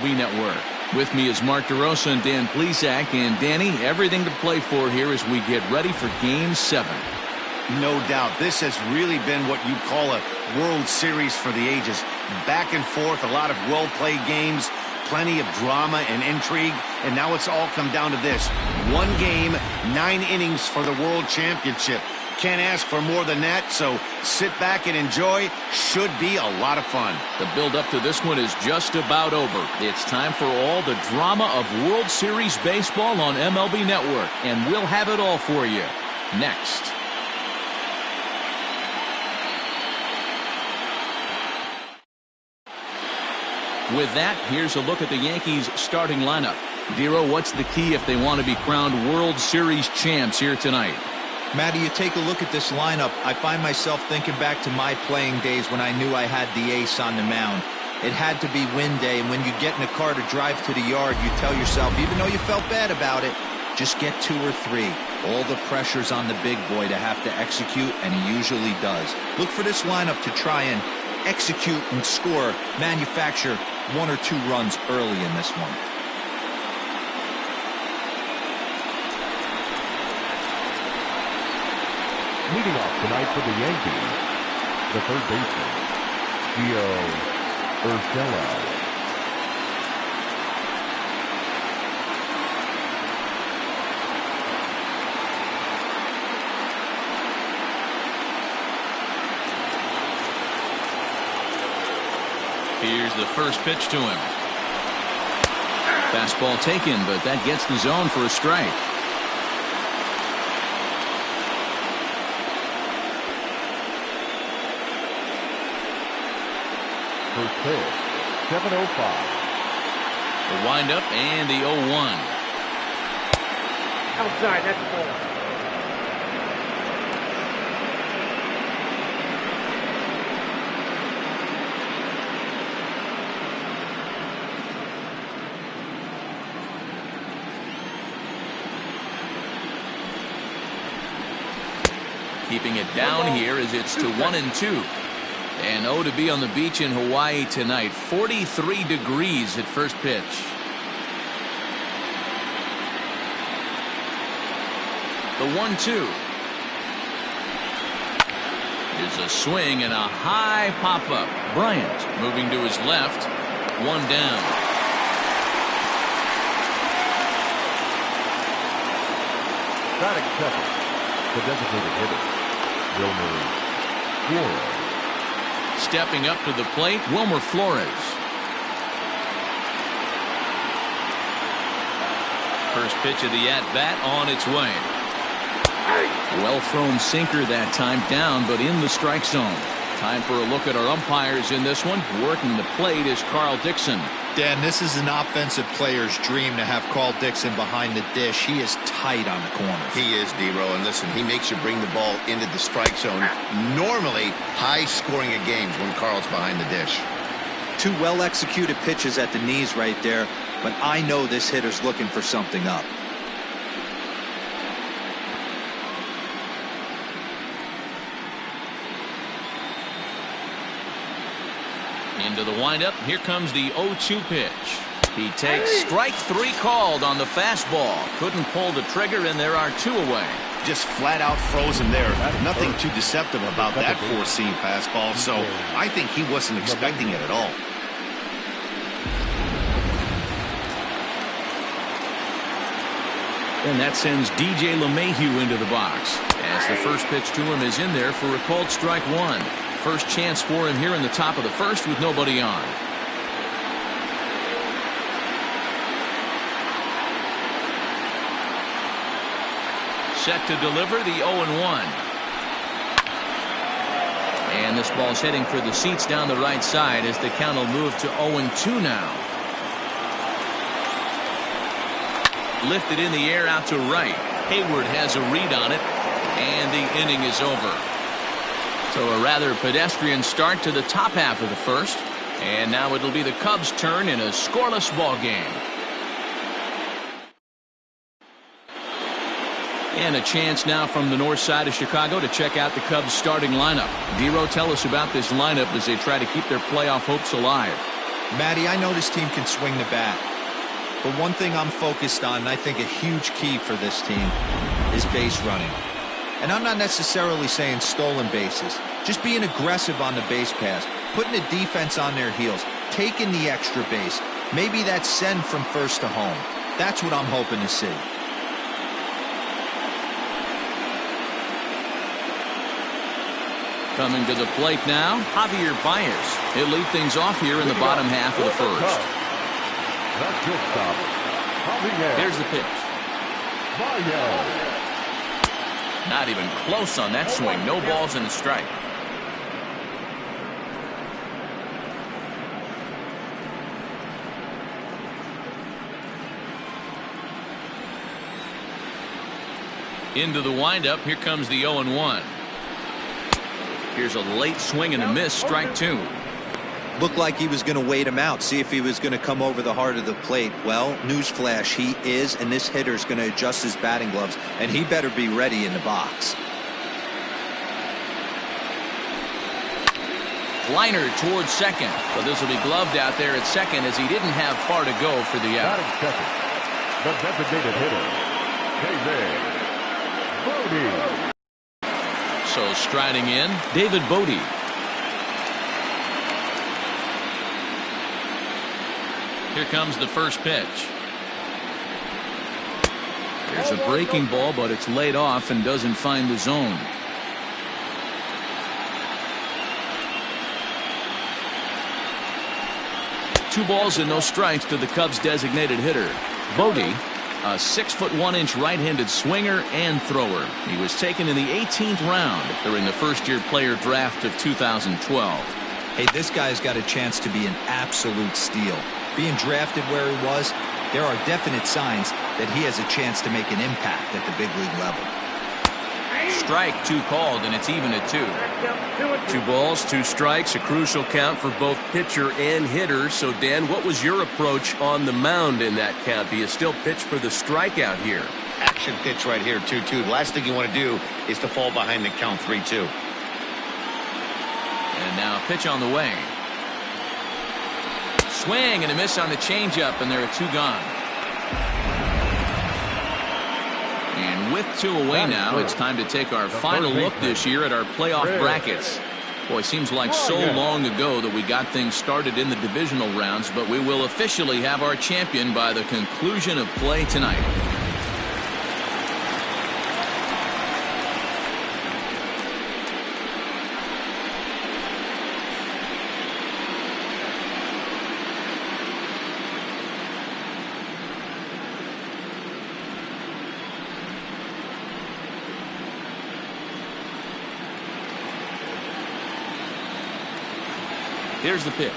MLB Network. With me is Mark DeRosa and Dan Plesac. And Danny, everything to play for here as we get ready for Game 7. No doubt. This has really been what you call a World Series for the ages. Back and forth, a lot of well-played games, plenty of drama and intrigue, and now it's all come down to this. One game, 9 innings for the World Championship. Can't ask for more than that, so sit back and enjoy. Should be a lot of fun. The build-up to this one is just about over. It's time for all the drama of World Series baseball on MLB Network, and we'll have it all for you next. With that, here's a look at the Yankees' starting lineup. Dero, what's the key if they want to be crowned World Series champs here tonight? Matty, you take a look at this lineup. I find myself thinking back to my playing days when I knew I had the ace on the mound. It had to be win day, and when you get in a car to drive to the yard, you tell yourself, even though you felt bad about it, just get 2 or 3. All the pressure's on the big boy to have to execute, and he usually does. Look for this lineup to try and execute and score, manufacture 1 or 2 runs early in this one. Leading off tonight for the Yankees, the third baseman, Gio Urshela. Here's the first pitch to him. Fastball taken, but that gets the zone for a strike. First pitch, 7:05. The windup and the 0-1. Outside, that's a ball. Keeping it down here as it's to 1-2. And to be on the beach in Hawaii tonight. 43 degrees at first pitch. The 1-2. Here's a swing and a high pop-up. Bryant moving to his left. 1 down. Batting second, the designated hitter, Wilmer Flores. Stepping up to the plate, Wilmer Flores. First pitch of the at-bat on its way. Well-thrown sinker that time, down, but in the strike zone. Time for a look at our umpires in this one. Working the plate is Carl Dixon. Dan, this is an offensive player's dream to have Carl Dixon behind the dish. He is tight on the corners. He is, Dero, and listen, he makes you bring the ball into the strike zone. Normally, high scoring of games when Carl's behind the dish. 2 well-executed pitches at the knees right there, but I know this hitter's looking for something up. Into the windup. Here comes the 0-2 pitch. He takes strike 3 called on the fastball. Couldn't pull the trigger, and there are 2 away. Just flat out frozen there. Nothing too deceptive about that 4-seam fastball, so I think he wasn't expecting it at all. And that sends DJ LeMahieu into the box, as the first pitch to him is in there for a called strike 1. First chance for him here in the top of the first with nobody on. Set to deliver the 0-1. And this ball's heading for the seats down the right side as the count will move to 0-2 now. Lifted in the air out to right. Hayward has a read on it, and the inning is over. So a rather pedestrian start to the top half of the first. And now it'll be the Cubs' turn in a scoreless ball game. And a chance now from the north side of Chicago to check out the Cubs' starting lineup. Dero, tell us about this lineup as they try to keep their playoff hopes alive. Matty, I know this team can swing the bat. But one thing I'm focused on, and I think a huge key for this team, is base running. And I'm not necessarily saying stolen bases. Just being aggressive on the base pass, putting the defense on their heels, taking the extra base. Maybe that's send from first to home. That's what I'm hoping to see. Coming to the plate now, Javier Baez. He'll lead things off here in the bottom half of the first. That's your stop. Here's the pitch. Not even close on that swing. No balls and a strike. Into the windup. Here comes the 0-1. Here's a late swing and a miss. Strike two. Looked like he was going to wait him out, see if he was going to come over the heart of the plate. Well, newsflash, he is, and this hitter's going to adjust his batting gloves, and he better be ready in the box. Liner towards second, but this will be gloved out there at second as he didn't have far to go for the out. Second, the designated hitter, Bodie. So striding in, David Bodie. Here comes the first pitch. There's a breaking ball, but it's laid off and doesn't find the zone. Two balls and no strikes to the Cubs' designated hitter. Bodie, a 6'1" right-handed swinger and thrower. He was taken in the 18th round during the first-year player draft of 2012. Hey, this guy's got a chance to be an absolute steal. Being drafted where he was, there are definite signs that he has a chance to make an impact at the big league level. Strike two called, and it's even at two. 2 balls, 2 strikes, a crucial count for both pitcher and hitter. So, Dan, what was your approach on the mound in that count? Do you still pitch for the strikeout here? Action pitch right here, 2-2. The last thing you want to do is to fall behind the count 3-2. And now a pitch on the way. Swing and a miss on the changeup, and there are 2 gone. And with 2 away now, it's time to take our final look this year at our playoff brackets. Boy, seems like so long ago that we got things started in the divisional rounds, but we will officially have our champion by the conclusion of play tonight. Here's the pitch.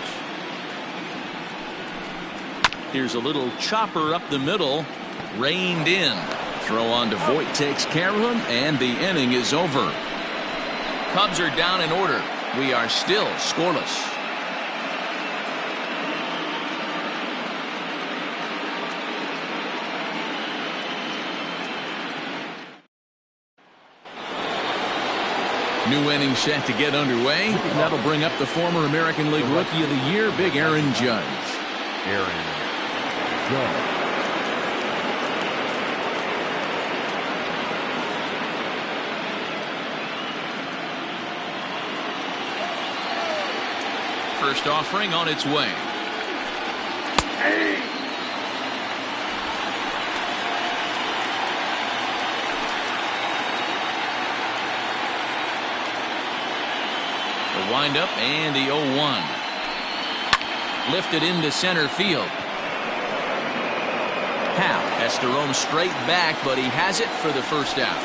Here's a little chopper up the middle. Reined in. Throw on to Voight takes care of him, and the inning is over. Cubs are down in order. We are still scoreless. New inning set to get underway. And that'll bring up the former American League Rookie of the Year, Big Aaron Judge. Aaron Judge. First offering on its way. The windup and the 0-1. Lifted into center field. Powell has to roam straight back, but he has it for the first out.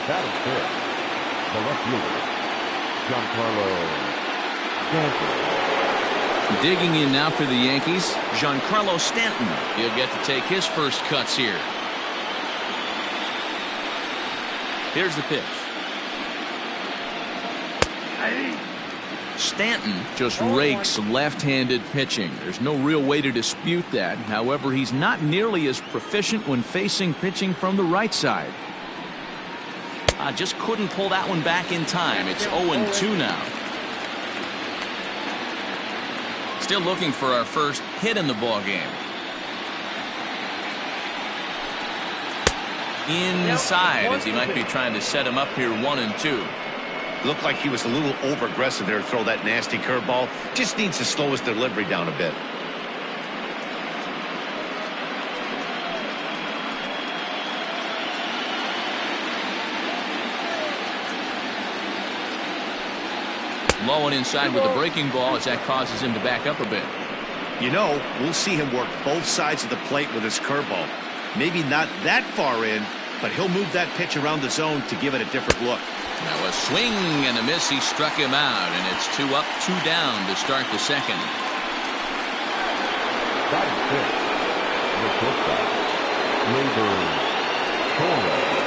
That is fair. The left fielder, Giancarlo Stanton. Digging in now for the Yankees, Giancarlo Stanton. He'll get to take his first cuts here. Here's the pitch. Stanton just rakes left-handed pitching. There's no real way to dispute that. However, he's not nearly as proficient when facing pitching from the right side. Just couldn't pull that one back in time. It's 0-2 now. Still looking for our first hit in the ball game. Inside, as he might be trying to set him up here 1-2. Looked like he was a little over aggressive there to throw that nasty curveball. Just needs to slow his delivery down a bit. Low and inside with the breaking ball as that causes him to back up a bit. You know, we'll see him work both sides of the plate with his curveball. Maybe not that far in, but he'll move that pitch around the zone to give it a different look. Now a swing and a miss. He struck him out, and it's 2 up, 2 down to start the second. Batting fifth, the shortstop, Schwarber.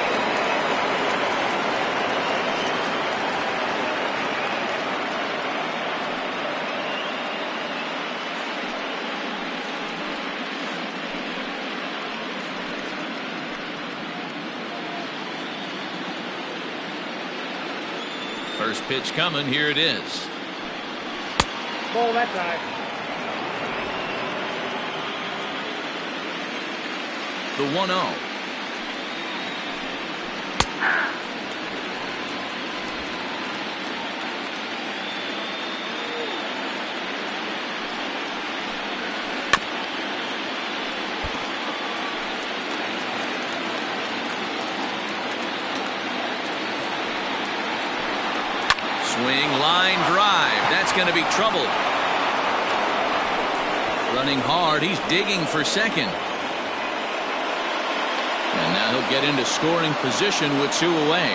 First pitch coming. Here it is. Ball that time. The 1-0. Swing, line drive. That's going to be trouble. Running hard. He's digging for second. And now he'll get into scoring position with 2 away.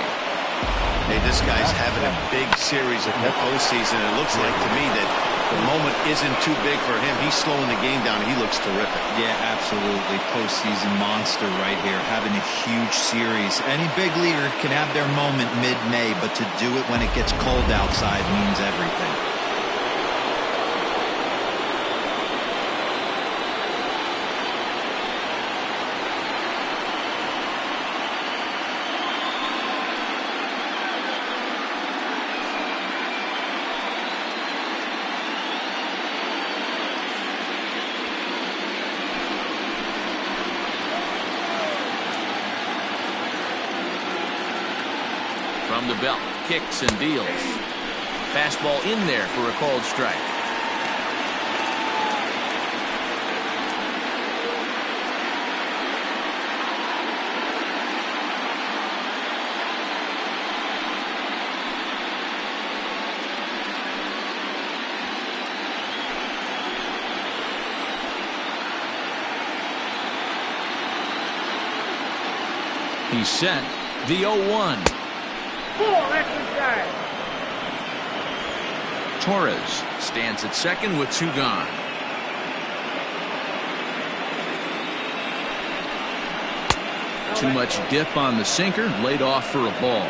Hey, this guy's having a big series in the postseason. It looks like to me that the moment isn't too big for him. He's slowing the game down. He looks terrific. Yeah, absolutely. Postseason monster right here, having a huge series. Any big leaguer can have their moment mid-May, but to do it when it gets cold outside means everything. From the belt, kicks and deals. Fastball in there for a called strike. He's set. The 0-1. Torres stands at second with 2 gone. Too much dip on the sinker, laid off for a ball.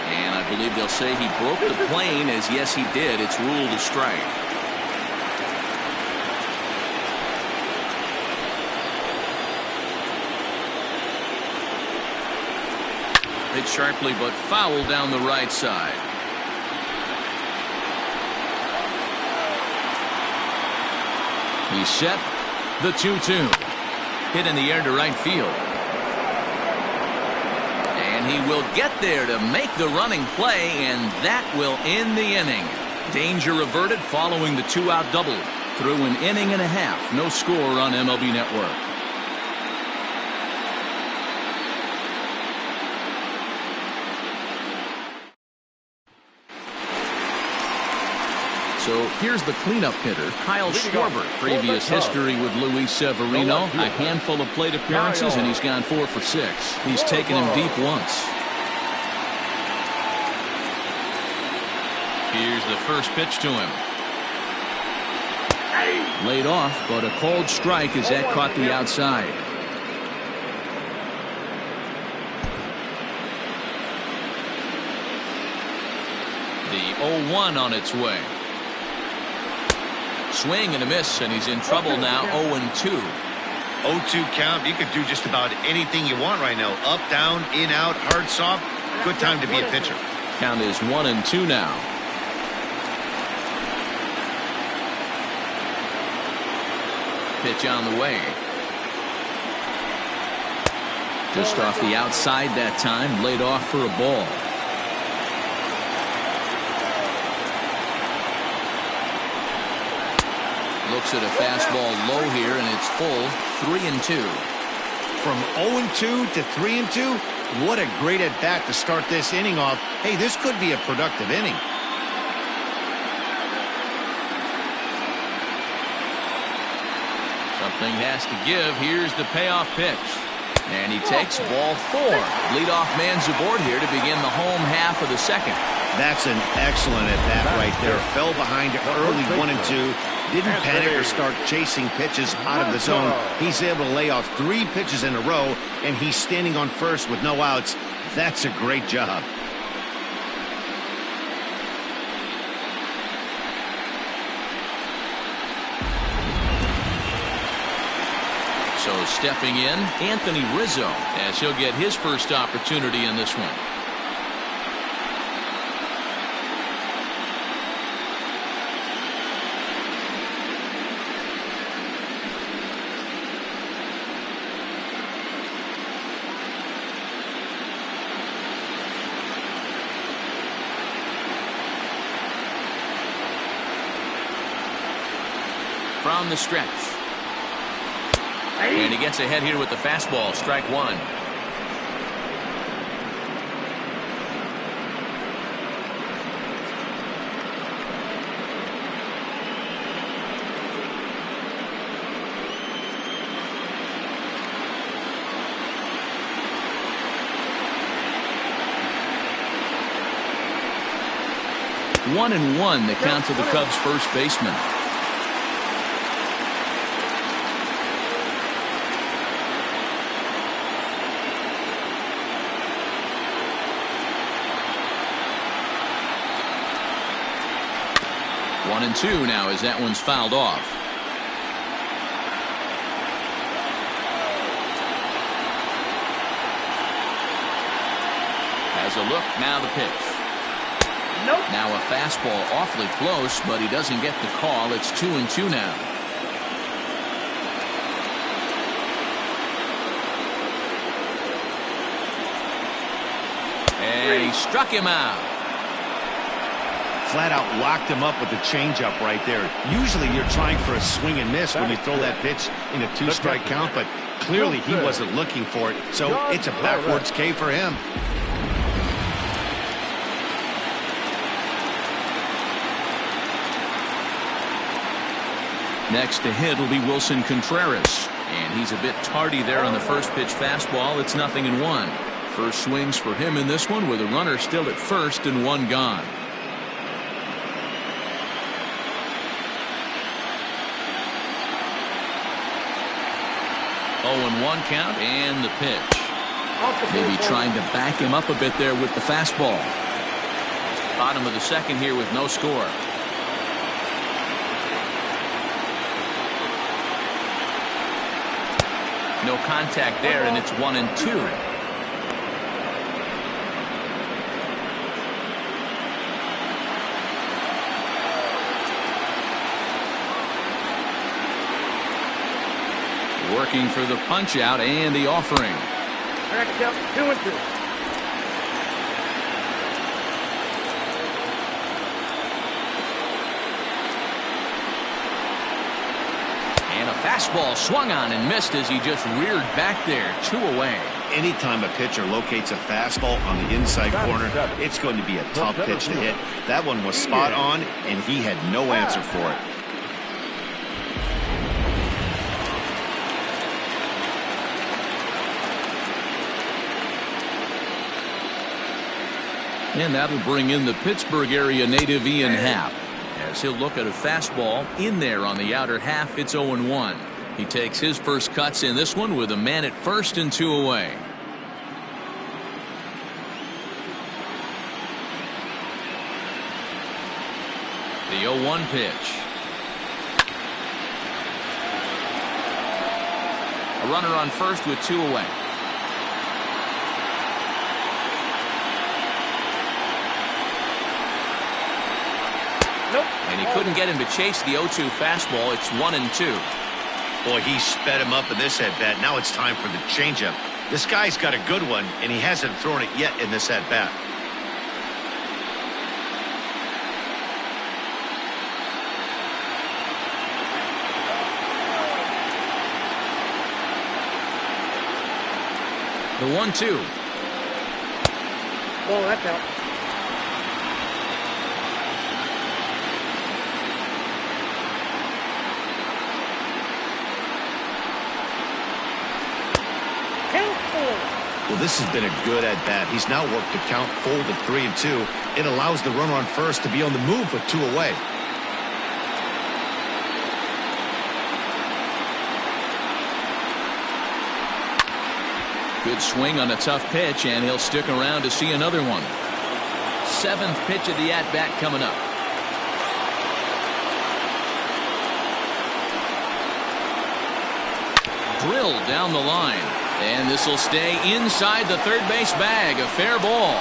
And I believe they'll say he broke the plane, as yes he did. It's ruled a strike. Hit sharply but foul down the right side. He's set. The 2-2. Hit in the air to right field. And he will get there to make the running play, and that will end the inning. Danger averted following the 2-out double. Through an inning and a half. No score on MLB Network. So here's the cleanup hitter, Kyle Schwarber. Previous history with Luis Severino, a handful of plate appearances, and he's gone 4 for 6. He's taken him deep once. Here's the first pitch to him. Laid off, but a called strike as that caught the outside. The 0-1 on its way. Swing and a miss, and he's in trouble now. 0-2. 0-2 count. You could do just about anything you want right now. Up, down, in, out, hard, soft. Good time to be a pitcher. Count is 1-2 now. Pitch on the way. Just off the outside that time, laid off for a ball. Looks at a fastball low here, and it's full. 3-2. From 0-2 to 3-2, what a great at bat to start this inning off. Hey, this could be a productive inning. Something has to give. Here's the payoff pitch. And he takes ball 4. Leadoff man's aboard here to begin the home half of the second. That's an excellent at bat right there. Fell behind early 1-2. Didn't panic or start chasing pitches out of the zone. He's able to lay off 3 pitches in a row, and he's standing on first with no outs. That's a great job. So stepping in, Anthony Rizzo, as he'll get his first opportunity in this one. From the stretch. And he gets ahead here with the fastball. Strike 1. One and one, the count to the Cubs' first baseman. One and two now as that one's fouled off. Has a look, now the pitch. Nope. Now a fastball awfully close, but he doesn't get the call. It's 2-2 now. And he struck him out. Flat out locked him up with the changeup right there. Usually you're trying for a swing and miss when you throw that pitch in a 2-strike count, but clearly he wasn't looking for it, so it's a backwards K for him. Next to hit will be Wilson Contreras, and he's a bit tardy there on the first pitch fastball. It's 0-1. First swings for him in this one with a runner still at first and one gone. Oh, and 1 count, and the pitch. Maybe trying to back him up a bit there with the fastball. Bottom of the second here with no score. No contact there, and it's 1-2. Working for the punch out and the offering. 2-2. And a fastball swung on and missed as he just reared back there. 2 away. Anytime a pitcher locates a fastball on the inside corner, it's going to be a tough pitch to hit. That one was spot on, and he had no answer for it. And that'll bring in the Pittsburgh area native Ian Happ, as he'll look at a fastball in there on the outer half. It's 0-1. He takes his first cuts in this one with a man at first and 2 away. The 0-1 pitch. A runner on first with 2 away. Nope. And he couldn't get him to chase the 0-2 fastball. It's 1-2. Boy, he sped him up in this at-bat. Now it's time for the changeup. This guy's got a good one, and he hasn't thrown it yet in this at-bat. The 1-2. Ball, that's out. Well, this has been a good at-bat. He's now worked the count full to 3-2. It allows the runner on first to be on the move with 2 away. Good swing on a tough pitch, and he'll stick around to see another one. 7th pitch of the at-bat coming up. Drilled down the line. And this will stay inside the third base bag. A fair ball.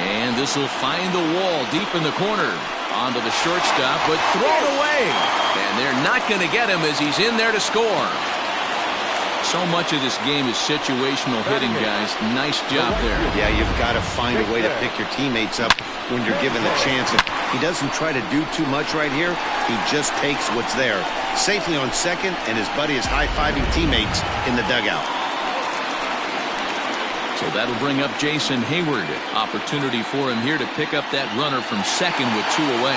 And this will find the wall deep in the corner. Onto the shortstop, but thrown away. And they're not going to get him as he's in there to score. So much of this game is situational hitting, guys. Nice job there. Yeah, you've got to find a way to pick your teammates up when you're given the chance. And he doesn't try to do too much right here. He just takes what's there. Safely on second, and his buddy is high-fiving teammates in the dugout. So that'll bring up Jason Hayward. Opportunity for him here to pick up that runner from second with 2 away.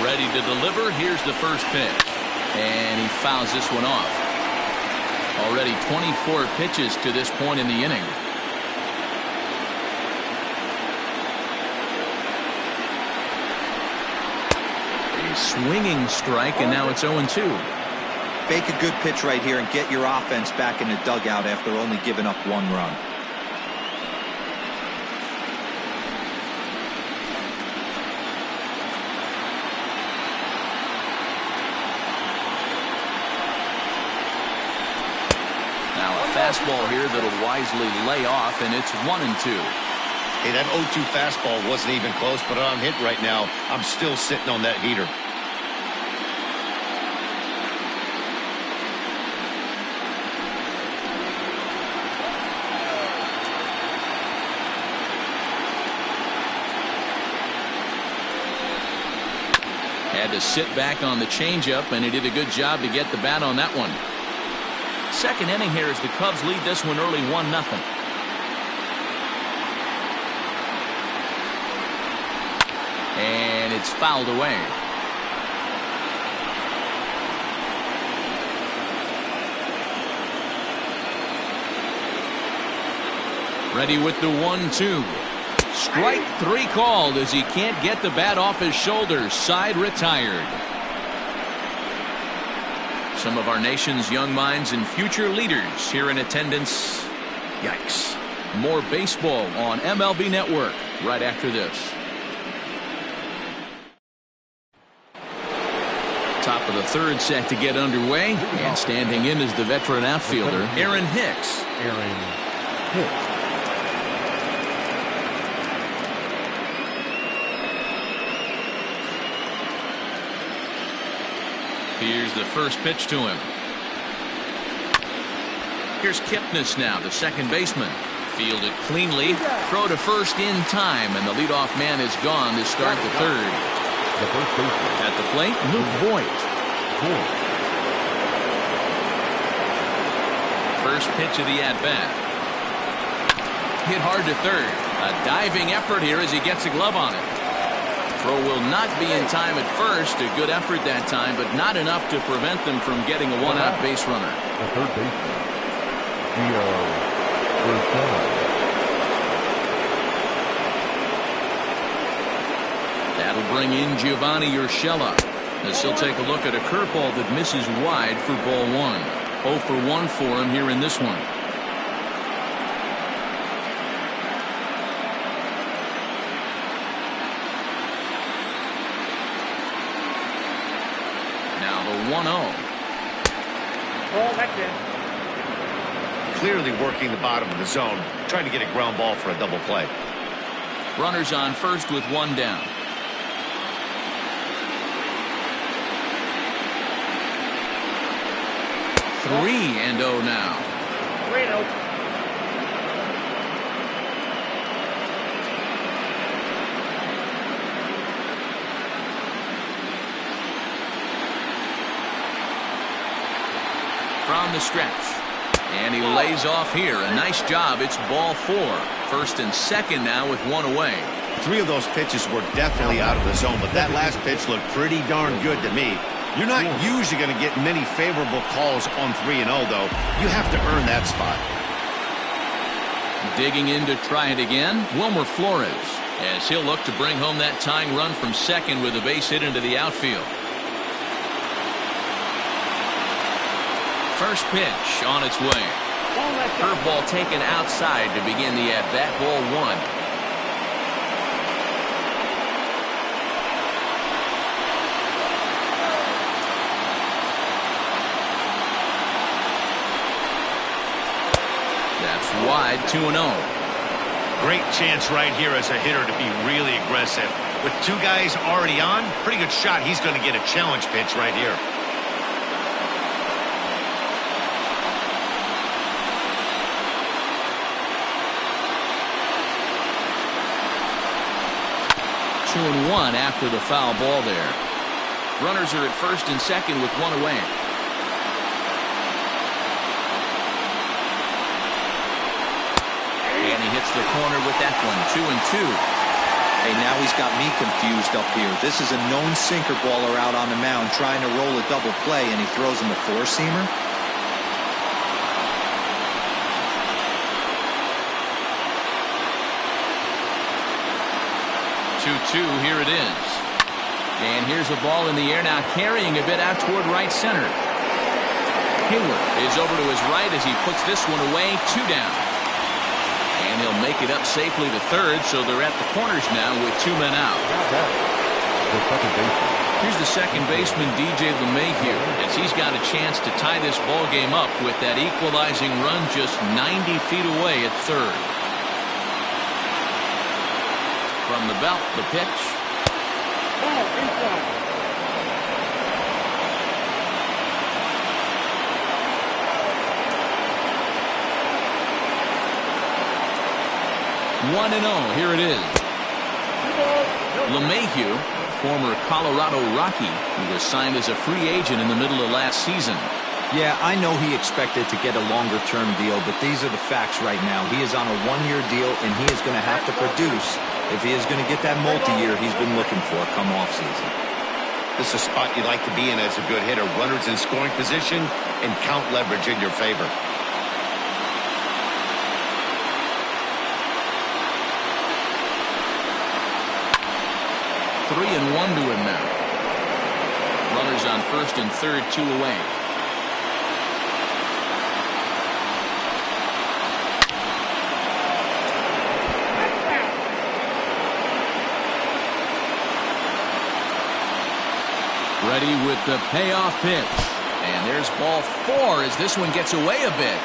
Ready to deliver. Here's the first pitch. And he fouls this one off. Already 24 pitches to this point in the inning. Swinging strike, and now it's 0-2. Make a good pitch right here and get your offense back in the dugout after only giving up 1 run. Now a fastball here that'll wisely lay off, and it's 1-2. Hey, that 0-2 fastball wasn't even close, but on hit right now, I'm still sitting on that heater. Had to sit back on the changeup, and he did a good job to get the bat on that one. Second inning here as the Cubs lead this one early 1-0. And it's fouled away. Ready with the 1-2. Strike 3 called as he can't get the bat off his shoulders. Side retired. Some of our nation's young minds and future leaders here in attendance. Yikes. More baseball on MLB Network right after this. Top of the third set to get underway, and standing in is the veteran outfielder Aaron Hicks. Here's the first pitch to him. Here's Kipnis now, the second baseman. Fielded cleanly, throw to first in time, and the leadoff man is gone to start the third. The first baseman. At the plate, Voight. First pitch of the at-bat. Hit hard to third. A diving effort here as he gets a glove on it. Throw will not be in time at first. A good effort that time, but not enough to prevent them from getting a one-out base runner. The third baseman, Giancarlo. That'll bring in Giovanni Urshela as he'll take a look at a curveball that misses wide for ball 1. 0 for 1 for him here in this one. 1-0. Ball, that's in. Clearly working the bottom of the zone, trying to get a ground ball for a double play. Runners on first with one down. 3-0 now. 3-0. From the stretch. And he lays off here. A nice job. It's ball 4. First and second now with one away. 3 of those pitches were definitely out of the zone, but that last pitch looked pretty darn good to me. You're not usually going to get many favorable calls on 3-0, though. You have to earn that spot. Digging in to try it again, Wilmer Flores, as he'll look to bring home that tying run from second with a base hit into the outfield. First pitch on its way. Curveball taken outside to begin the at-bat. Ball 1. That's wide. 2-0. Great chance right here as a hitter to be really aggressive. With 2 guys already on, pretty good shot. He's going to get a challenge pitch right here. Two and 1 after the foul ball there. Runners are at first and second with one away. And he hits the corner with that one. 2-2. Hey, now he's got me confused up here. This is a known sinker baller out on the mound trying to roll a double play, and he throws him a four-seamer. 2-2. Here it is. And here's a ball in the air now, carrying a bit out toward right center. Hayward is over to his right as he puts this one away. 2 down. And he'll make it up safely to third, so they're at the corners now with 2 men out. The second baseman. Here's the second baseman, DJ Mayhew, as he's got a chance to tie this ball game up with that equalizing run just 90 feet away at third. From the belt, the pitch. Ball, inside. One and 0. Here it is. LeMahieu, former Colorado Rocky, who was signed as a free agent in the middle of last season. Yeah, I know he expected to get a longer-term deal, but these are the facts right now. He is on a one-year deal, and he is going to have to produce if he is going to get that multi-year he's been looking for come off-season. This is a spot you'd like to be in as a good hitter. Runners in scoring position and count leverage in your favor. Three and 1 to him now. Runners on first and third, 2 away. Ready with the payoff pitch. And there's ball 4 as this one gets away a bit.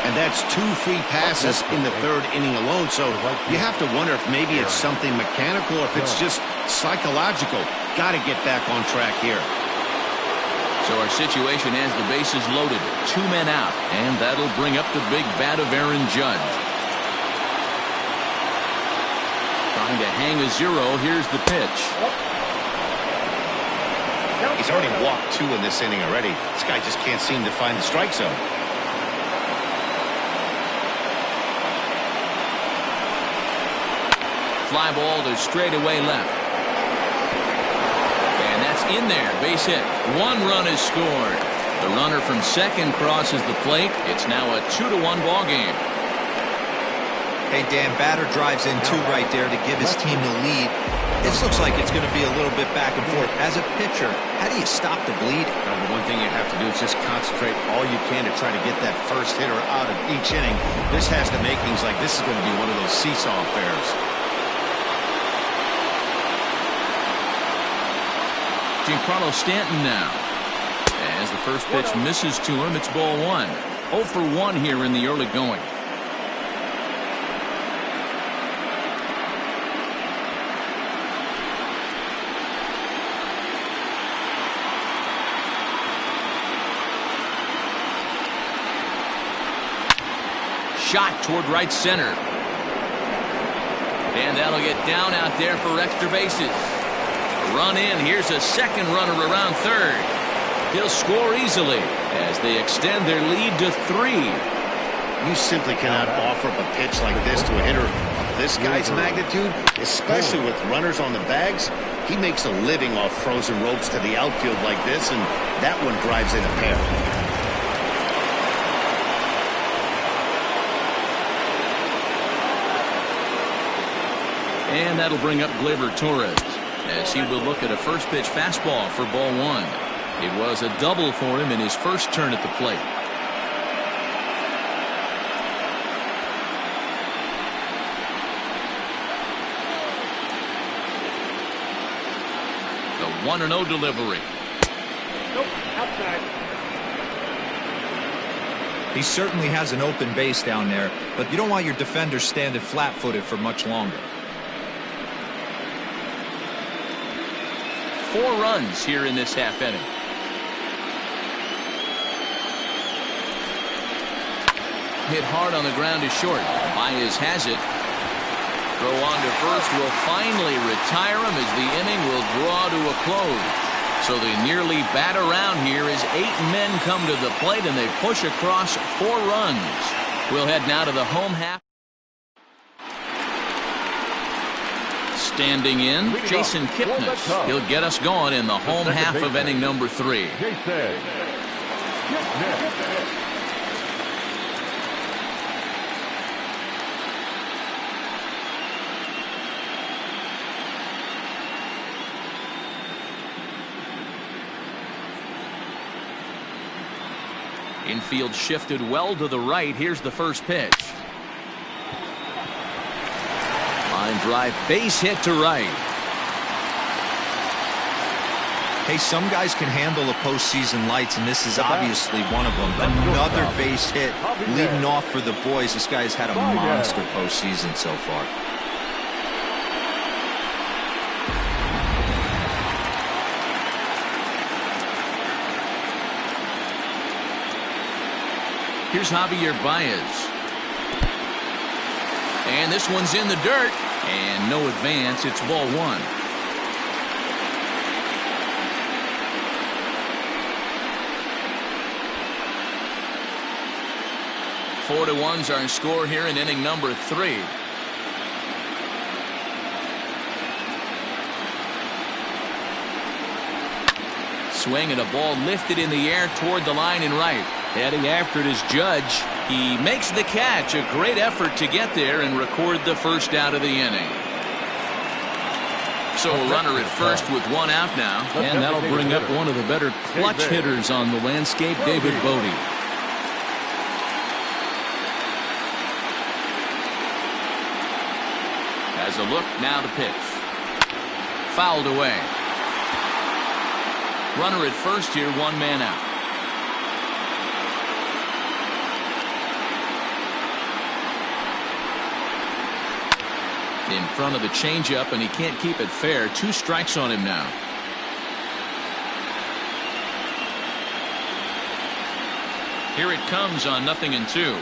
And that's 2 free passes in the third inning alone, so you have to wonder if maybe it's something mechanical or if it's just psychological. Got to get back on track here. So our situation has the bases loaded, 2 men out, and that'll bring up the big bat of Aaron Judge. Trying to hang a 0. Here's the pitch. He's already walked 2 in this inning already. This guy just can't seem to find the strike zone. Fly ball to straightaway left. And that's in there. Base hit. 1 run is scored. The runner from second crosses the plate. It's now a 2-1 ball game. Hey, Dan, batter drives in 2 right there to give his team the lead. This looks like it's going to be a little bit back and forth. As a pitcher, how do you stop the bleeding? Well, the one thing you have to do is just concentrate all you can to try to get that first hitter out of each inning. This has the makings like this is going to be one of those seesaw affairs. Giancarlo Stanton now. As the first pitch misses to him, it's ball 1. 0 for 1 here in the early going. Shot toward right center. And that'll get down out there for extra bases. A run in. Here's a second runner around third. He'll score easily as they extend their lead to 3. You simply cannot offer up a pitch like this to a hitter of this guy's magnitude, especially with runners on the bags. He makes a living off frozen ropes to the outfield like this, and that one drives in a pair. And that'll bring up Torres as he will look at a first pitch fastball for ball 1. It was a double for him in his first turn at the plate. The 1-0 delivery. Nope, outside. He certainly has an open base down there, but you don't want your defenders standing flat-footed for much longer. 4 runs here in this half inning. Hit hard on the ground to short. Baez has it. Throw on to first will finally retire him as the inning will draw to a close. So they nearly bat around here as 8 men come to the plate and they push across 4 runs. We'll head now to the home half. Standing in, Jason Kipnis. He'll get us going in the home half of inning number 3. Infield shifted well to the right. Here's the first pitch. Line drive, base hit to right. Hey, some guys can handle the postseason lights, and this is obviously one of them. Another base hit leading off for the boys. This guy's had a monster postseason so far. Here's Javier Baez. And this one's in the dirt. And no advance. It's ball 1. Four to 1's our score here in inning number 3. Swing and a ball lifted in the air toward the line and right. Heading after it is Judge. He makes the catch. A great effort to get there and record the first out of the inning. So a runner at first with 1 out now. And that'll bring up one of the better clutch hitters on the landscape, David Bodie. As a look now to pitch. Fouled away. Runner at first here, 1 man out. In front of the changeup, and he can't keep it fair. 2 strikes on him now. Here it comes on 0-2.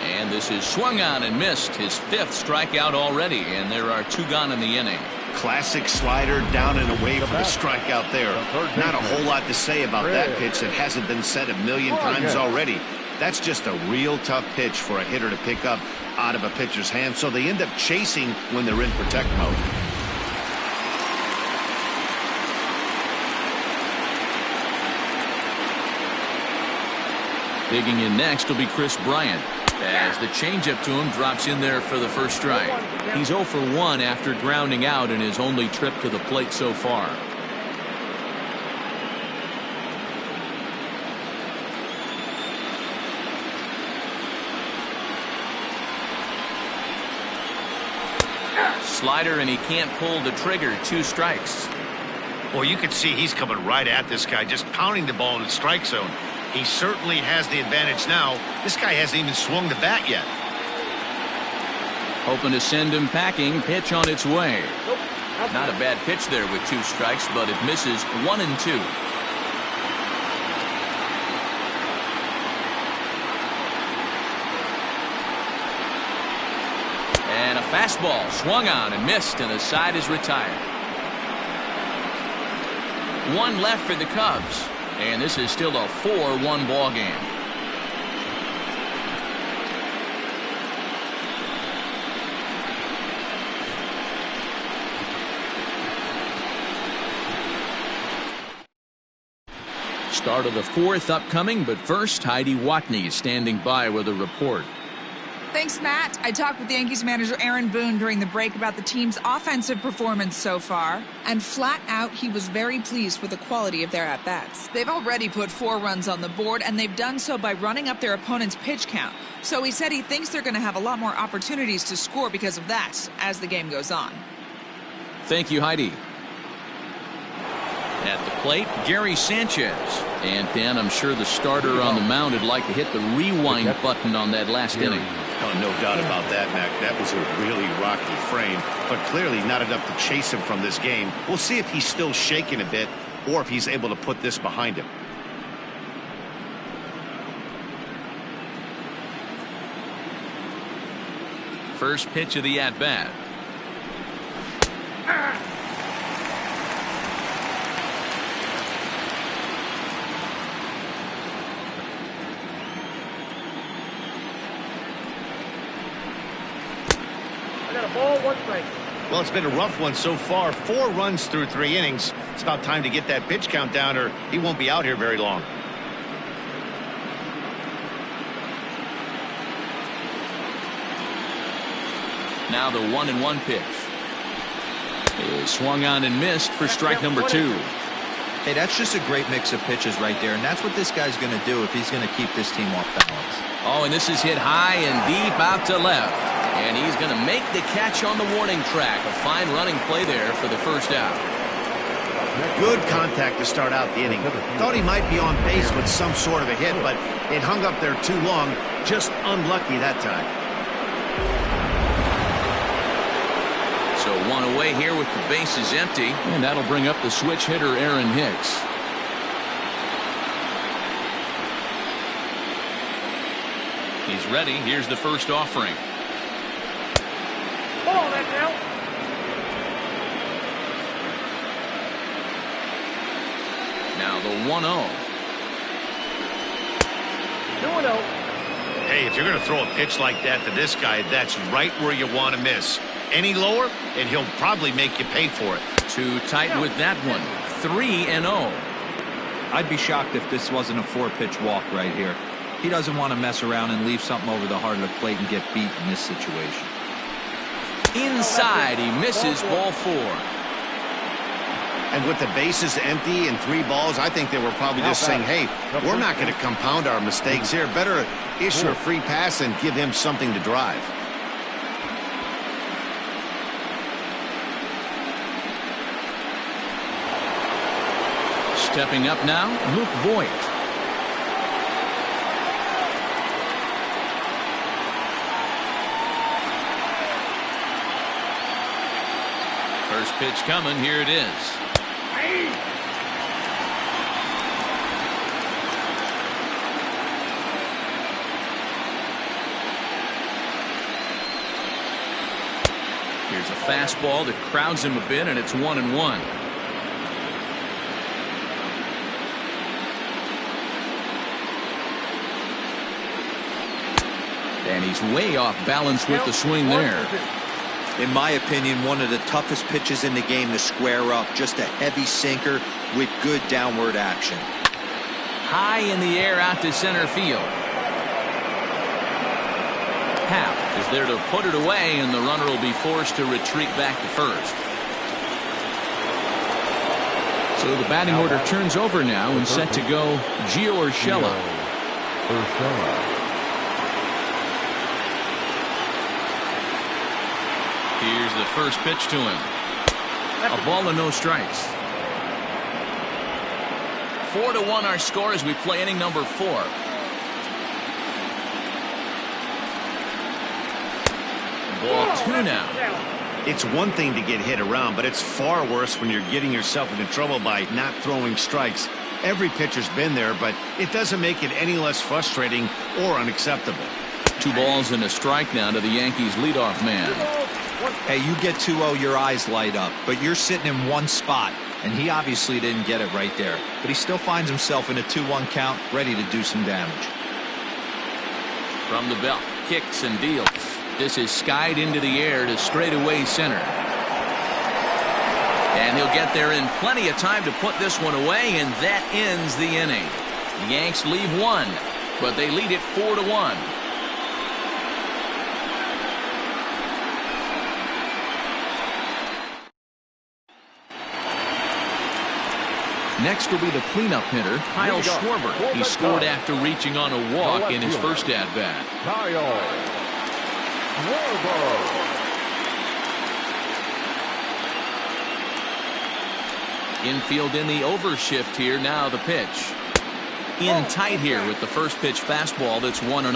And this is swung on and missed. His 5th strikeout already, and there are 2 gone in the inning. Classic slider down and away for the strikeout there. Not a whole lot to say about that pitch that hasn't been said a million times already. That's just a real tough pitch for a hitter to pick up out of a pitcher's hand, so they end up chasing when they're in protect mode. Digging in next will be Bryant. As the changeup to him drops in there for the first strike. He's 0 for 1 after grounding out in his only trip to the plate so far. Slider, and he can't pull the trigger. 2 strikes. Well, you can see he's coming right at this guy, just pounding the ball in the strike zone. He certainly has the advantage now. This guy hasn't even swung the bat yet. Hoping to send him packing. Pitch on its way. Nope. Not a bad pitch there with 2 strikes, but it misses 1-2. And a fastball swung on and missed, and the side is retired. 1 left for the Cubs, and this is still a 4-1 ball game. Start of the 4th upcoming, but first, Heidi Watney is standing by with a report. Thanks, Matt. I talked with Yankees manager Aaron Boone during the break about the team's offensive performance so far, and flat out, he was very pleased with the quality of their at-bats. They've already put 4 runs on the board, and they've done so by running up their opponent's pitch count. So he said he thinks they're going to have a lot more opportunities to score because of that as the game goes on. Thank you, Heidi. At the plate, Gary Sanchez. And Dan, I'm sure the starter on the mound would like to hit the rewind button on that last inning. Oh, no doubt about that, Mac. That was a really rocky frame, but clearly not enough to chase him from this game. We'll see if he's still shaking a bit or if he's able to put this behind him. First pitch of the at-bat. I got a ball, 1 strike. Well, it's been a rough one so far. 4 runs through 3 innings. It's about time to get that pitch count down or he won't be out here very long. Now the 1-1 pitch is swung on and missed for strike number 2. Hey, that's just a great mix of pitches right there, and that's what this guy's going to do if he's going to keep this team off balance. Oh, and this is hit high and deep out to left. And he's going to make the catch on the warning track. A fine running play there for the first out. Good contact to start out the inning. Thought he might be on base with some sort of a hit, but it hung up there too long. Just unlucky that time. So 1 away here with the bases empty. And that'll bring up the switch hitter Aaron Hicks. He's ready. Here's the first offering. Ball, that now. Now the 1-0. 2-0. Hey, if you're going to throw a pitch like that to this guy, that's right where you want to miss. Any lower, and he'll probably make you pay for it. Too tight with that one. 3-0. I'd be shocked if this wasn't a 4-pitch walk right here. He doesn't want to mess around and leave something over the heart of the plate and get beat in this situation. Inside, he misses ball 4. And with the bases empty and 3 balls, I think they were probably just saying, hey, we're not going to compound our mistakes here. Better issue a free pass and give him something to drive. Stepping up now, Luke Voight. First pitch coming. Here it is. Here's a fastball that crowds him a bit, and it's 1-1. And he's way off balance with the swing there. In my opinion, one of the toughest pitches in the game to square up. Just a heavy sinker with good downward action. High in the air out to center field. Happ is there to put it away, and the runner will be forced to retreat back to first. So the batting order turns over now and set to go Gio Urshela. Here's the first pitch to him. A ball and no strikes. 4-1 our score as we play inning number 4. Ball 2 now. It's one thing to get hit around, but it's far worse when you're getting yourself into trouble by not throwing strikes. Every pitcher's been there, but it doesn't make it any less frustrating or unacceptable. 2 balls and a strike now to the Yankees leadoff man. Hey, you get 2-0, your eyes light up, but you're sitting in one spot, and he obviously didn't get it right there. But he still finds himself in a 2-1 count, ready to do some damage. From the belt, kicks and deals. This is skied into the air to straightaway center. And he'll get there in plenty of time to put this one away, and that ends the inning. The Yanks leave 1, but they lead it 4-1. Next will be the cleanup hitter, Kyle Schwarber. He scored after reaching on a walk in his first at-bat. Schwarber. Infield in the overshift here. Now the pitch. In tight here with the first pitch fastball that's 1-0.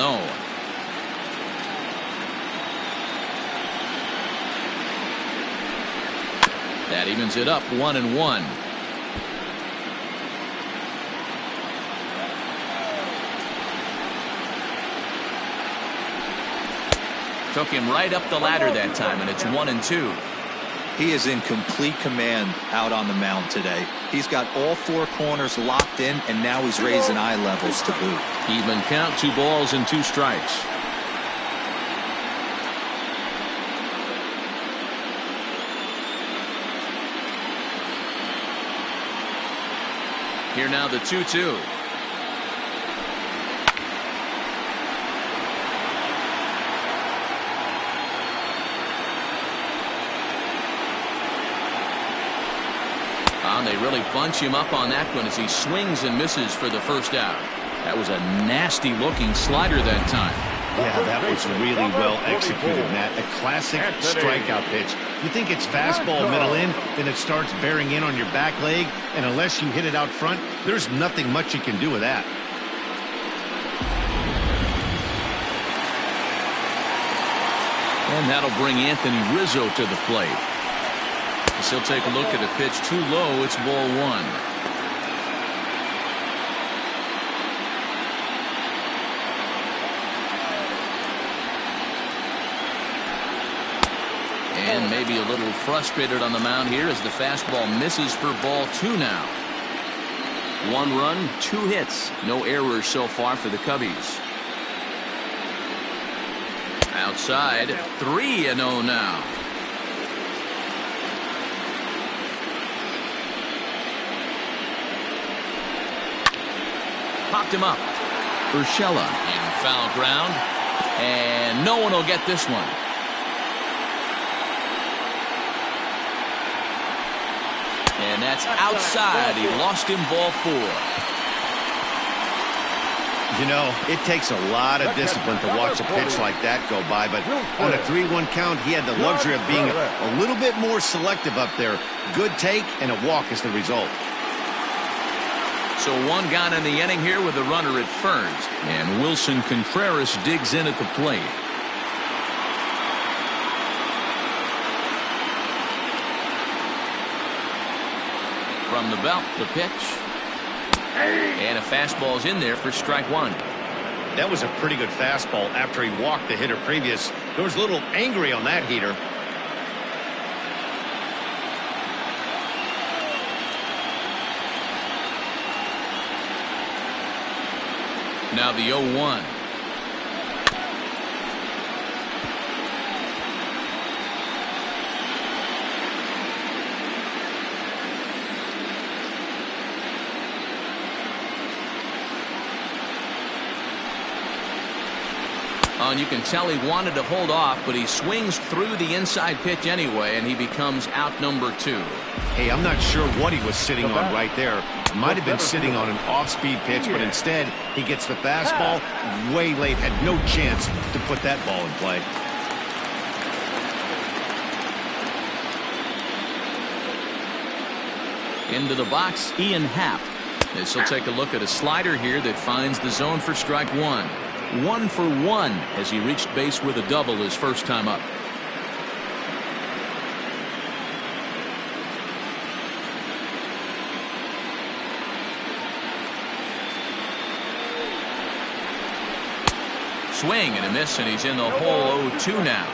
That evens it up 1-1. Took him right up the ladder that time, and it's 1-2. He is in complete command out on the mound today. He's got all 4 corners locked in, and now he's raising eye levels to boot. Even count, 2 balls and 2 strikes. Here now the 2-2. They really bunch him up on that one as he swings and misses for the first out. That was a nasty looking slider that time. Yeah, that was really well executed, Matt. A classic strikeout pitch. You think it's fastball middle in, then it starts bearing in on your back leg, and unless you hit it out front, there's nothing much you can do with that. And that'll bring Anthony Rizzo to the plate. He'll take a look at a pitch too low. It's ball 1. And maybe a little frustrated on the mound here as the fastball misses for ball 2 now. 1 run, 2 hits. No errors so far for the Cubbies. Outside, 3-0 now. Popped him up. Urshela in foul ground. And no one will get this one. And that's outside. He lost him ball 4. You know, it takes a lot of discipline to watch a pitch like that go by, but on a 3-1 count, he had the luxury of being a little bit more selective up there. Good take and a walk is the result. So 1 gone in the inning here with a runner at first. And Wilson Contreras digs in at the plate. From the belt, the pitch. And a fastball's in there for strike 1. That was a pretty good fastball after he walked the hitter previous. There was a little angry on that heater. Now the 0-1. Oh, and you can tell he wanted to hold off, but he swings through the inside pitch anyway, and he becomes out number 2. Hey, I'm not sure what he was sitting on right there. Might have been sitting on an off-speed pitch, but instead he gets the fastball way late. Had no chance to put that ball in play. Into the box, Ian Happ. As he'll take a look at a slider here that finds the zone for strike one. 1 for 1 as he reached base with a double his first time up. Swing and a miss, and he's in the hole 0-2 now.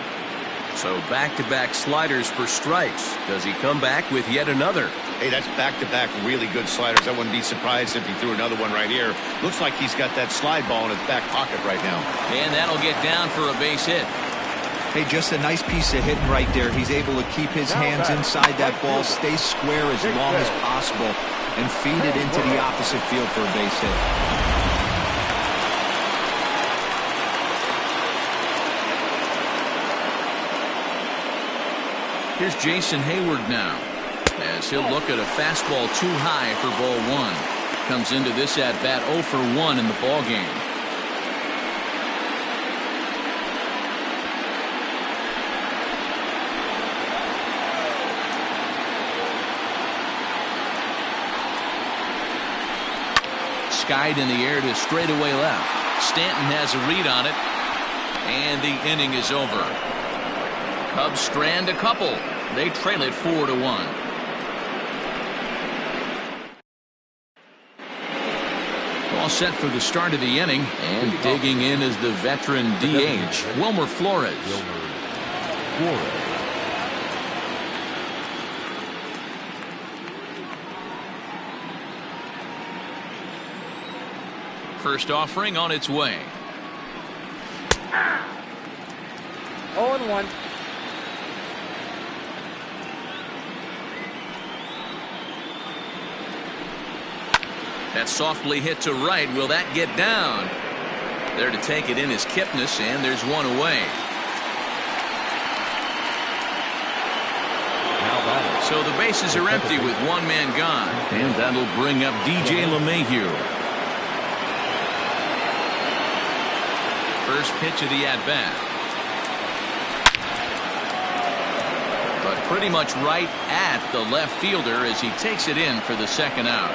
So back-to-back sliders for strikes. Does he come back with yet another? Hey, that's back-to-back really good sliders. I wouldn't be surprised if he threw another one right here. Looks like he's got that slide ball in his back pocket right now. And that'll get down for a base hit. Hey, just a nice piece of hitting right there. He's able to keep his hands inside that ball, stay square as long as possible, and feed it into the opposite field for a base hit. Here's Jason Hayward now, as he'll look at a fastball too high for ball one. Comes into this at bat 0 for 1 in the ball game. Skied in the air to straightaway left. Stanton has a read on it, and the inning is over. Cubs strand a couple. They trail it 4-1. All set for the start of the inning, and digging in is the veteran DH, Wilmer Flores. First offering on its way. 0-1. That softly hit to right. Will that get down? There to take it in is Kipnis, and there's one away. So the bases are empty with one man gone, and that'll bring up DJ Mayhew. First pitch of the at-bat. But pretty much right at the left fielder as he takes it in for the second out.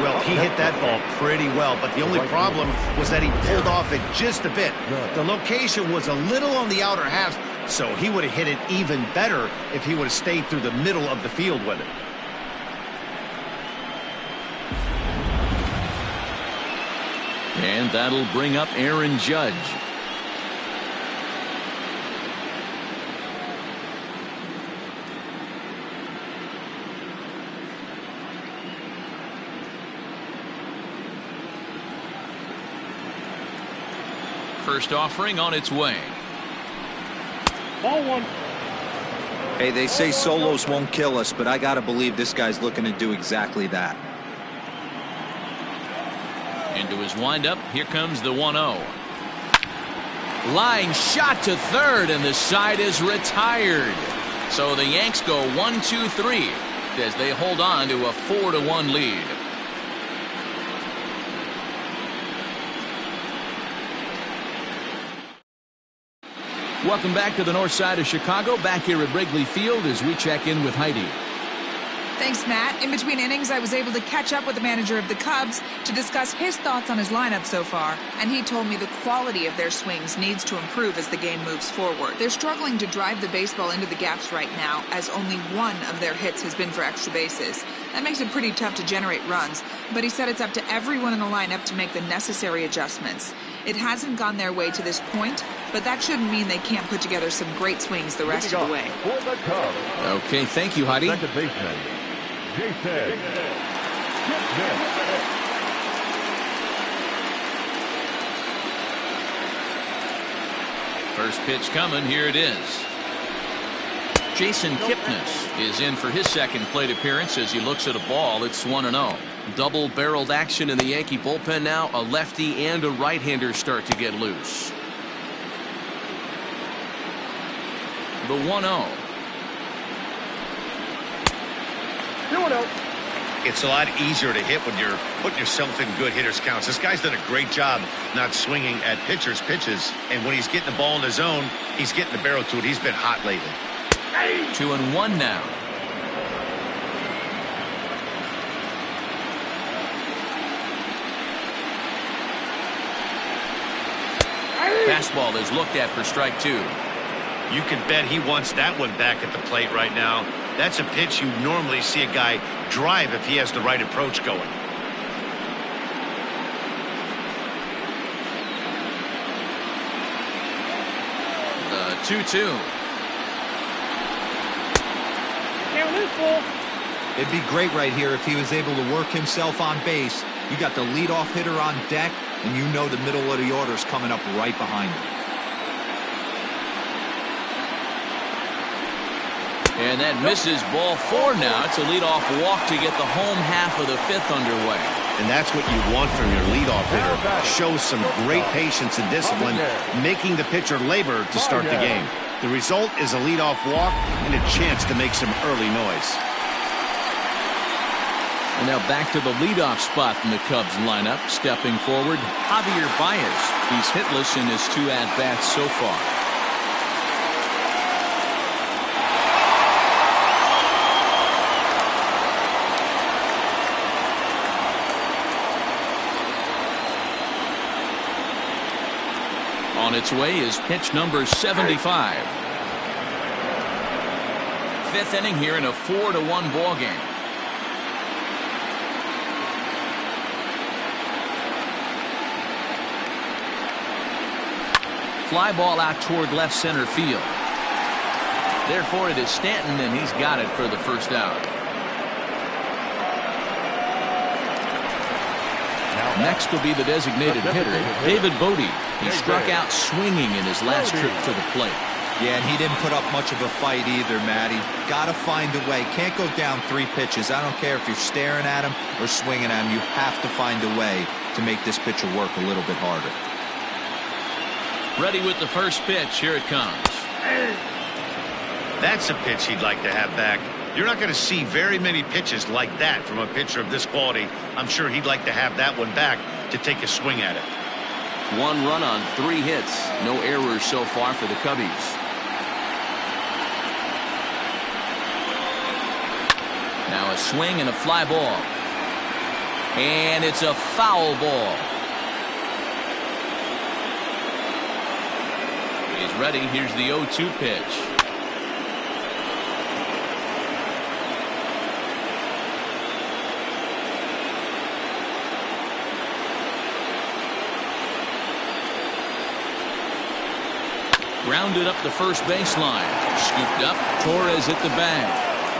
Well, he hit that ball pretty well, but the only problem was that he pulled off it just a bit. The location was a little on the outer half, so he would have hit it even better if he would have stayed through the middle of the field with it. And that'll bring up Aaron Judge. First offering on its way. Ball one. Hey, they say solos won't kill us, but I got to believe this guy's looking to do exactly that. Into his windup, here comes the 1-0. Line shot to third, and the side is retired. So the Yanks go 1-2-3 as they hold on to a 4-1 lead. Welcome back to the north side of Chicago, back here at Wrigley Field as we check in with Heidi. Thanks, Matt. In between innings, I was able to catch up with the manager of the Cubs to discuss his thoughts on his lineup so far, and he told me the quality of their swings needs to improve as the game moves forward. They're struggling to drive the baseball into the gaps right now, as only one of their hits has been for extra bases. That makes it pretty tough to generate runs, but he said it's up to everyone in the lineup to make the necessary adjustments. It hasn't gone their way to this point, but that shouldn't mean they can't put together some great swings the rest of the way. Okay, thank you, Heidi. Second baseman, Jason Kipnis. First pitch coming, here it is. Jason Kipnis is in for his second plate appearance as he looks at a ball. It's 1-0. Double-barreled action in the Yankee bullpen now. A lefty and a right-hander start to get loose. The 1-0. 2-0. It's a lot easier to hit when you're putting yourself in good hitters counts. This guy's done a great job not swinging at pitchers' pitches, and when he's getting the ball in the zone, he's getting the barrel to it. He's been hot lately. 2-1 now. Fastball is looked at for strike 2. You can bet he wants that one back at the plate right now. That's a pitch you normally see a guy drive if he has the right approach going. The 2-2. It'd be great right here if he was able to work himself on base. You got the leadoff hitter on deck, and you know the middle of the order is coming up right behind him. And that misses ball 4 now. It's a leadoff walk to get the home half of the 5th underway. And that's what you want from your leadoff hitter. Shows some great patience and discipline, making the pitcher labor to start the game. The result is a leadoff walk and a chance to make some early noise. And now back to the leadoff spot in the Cubs lineup. Stepping forward, Javier Baez. He's hitless in his 2 at-bats so far. On its way is pitch number 75. 5th inning here in a 4-1 ball game. Fly ball out toward left center field. Therefore it is Stanton, and he's got it for the first out. Next will be the designated hitter, David Bodie. He struck out swinging in his last trip to the plate. Yeah, and he didn't put up much of a fight either, Matty. Got to find a way. Can't go down 3 pitches. I don't care if you're staring at him or swinging at him. You have to find a way to make this pitcher work a little bit harder. Ready with the first pitch. Here it comes. That's a pitch he'd like to have back. You're not going to see very many pitches like that from a pitcher of this quality. I'm sure he'd like to have that one back to take a swing at it. 1 run on 3 hits. No errors so far for the Cubbies. Now a swing and a fly ball. And it's a foul ball. He's ready. Here's the 0-2 pitch. Grounded up the first baseline. Scooped up. Torres at the bag.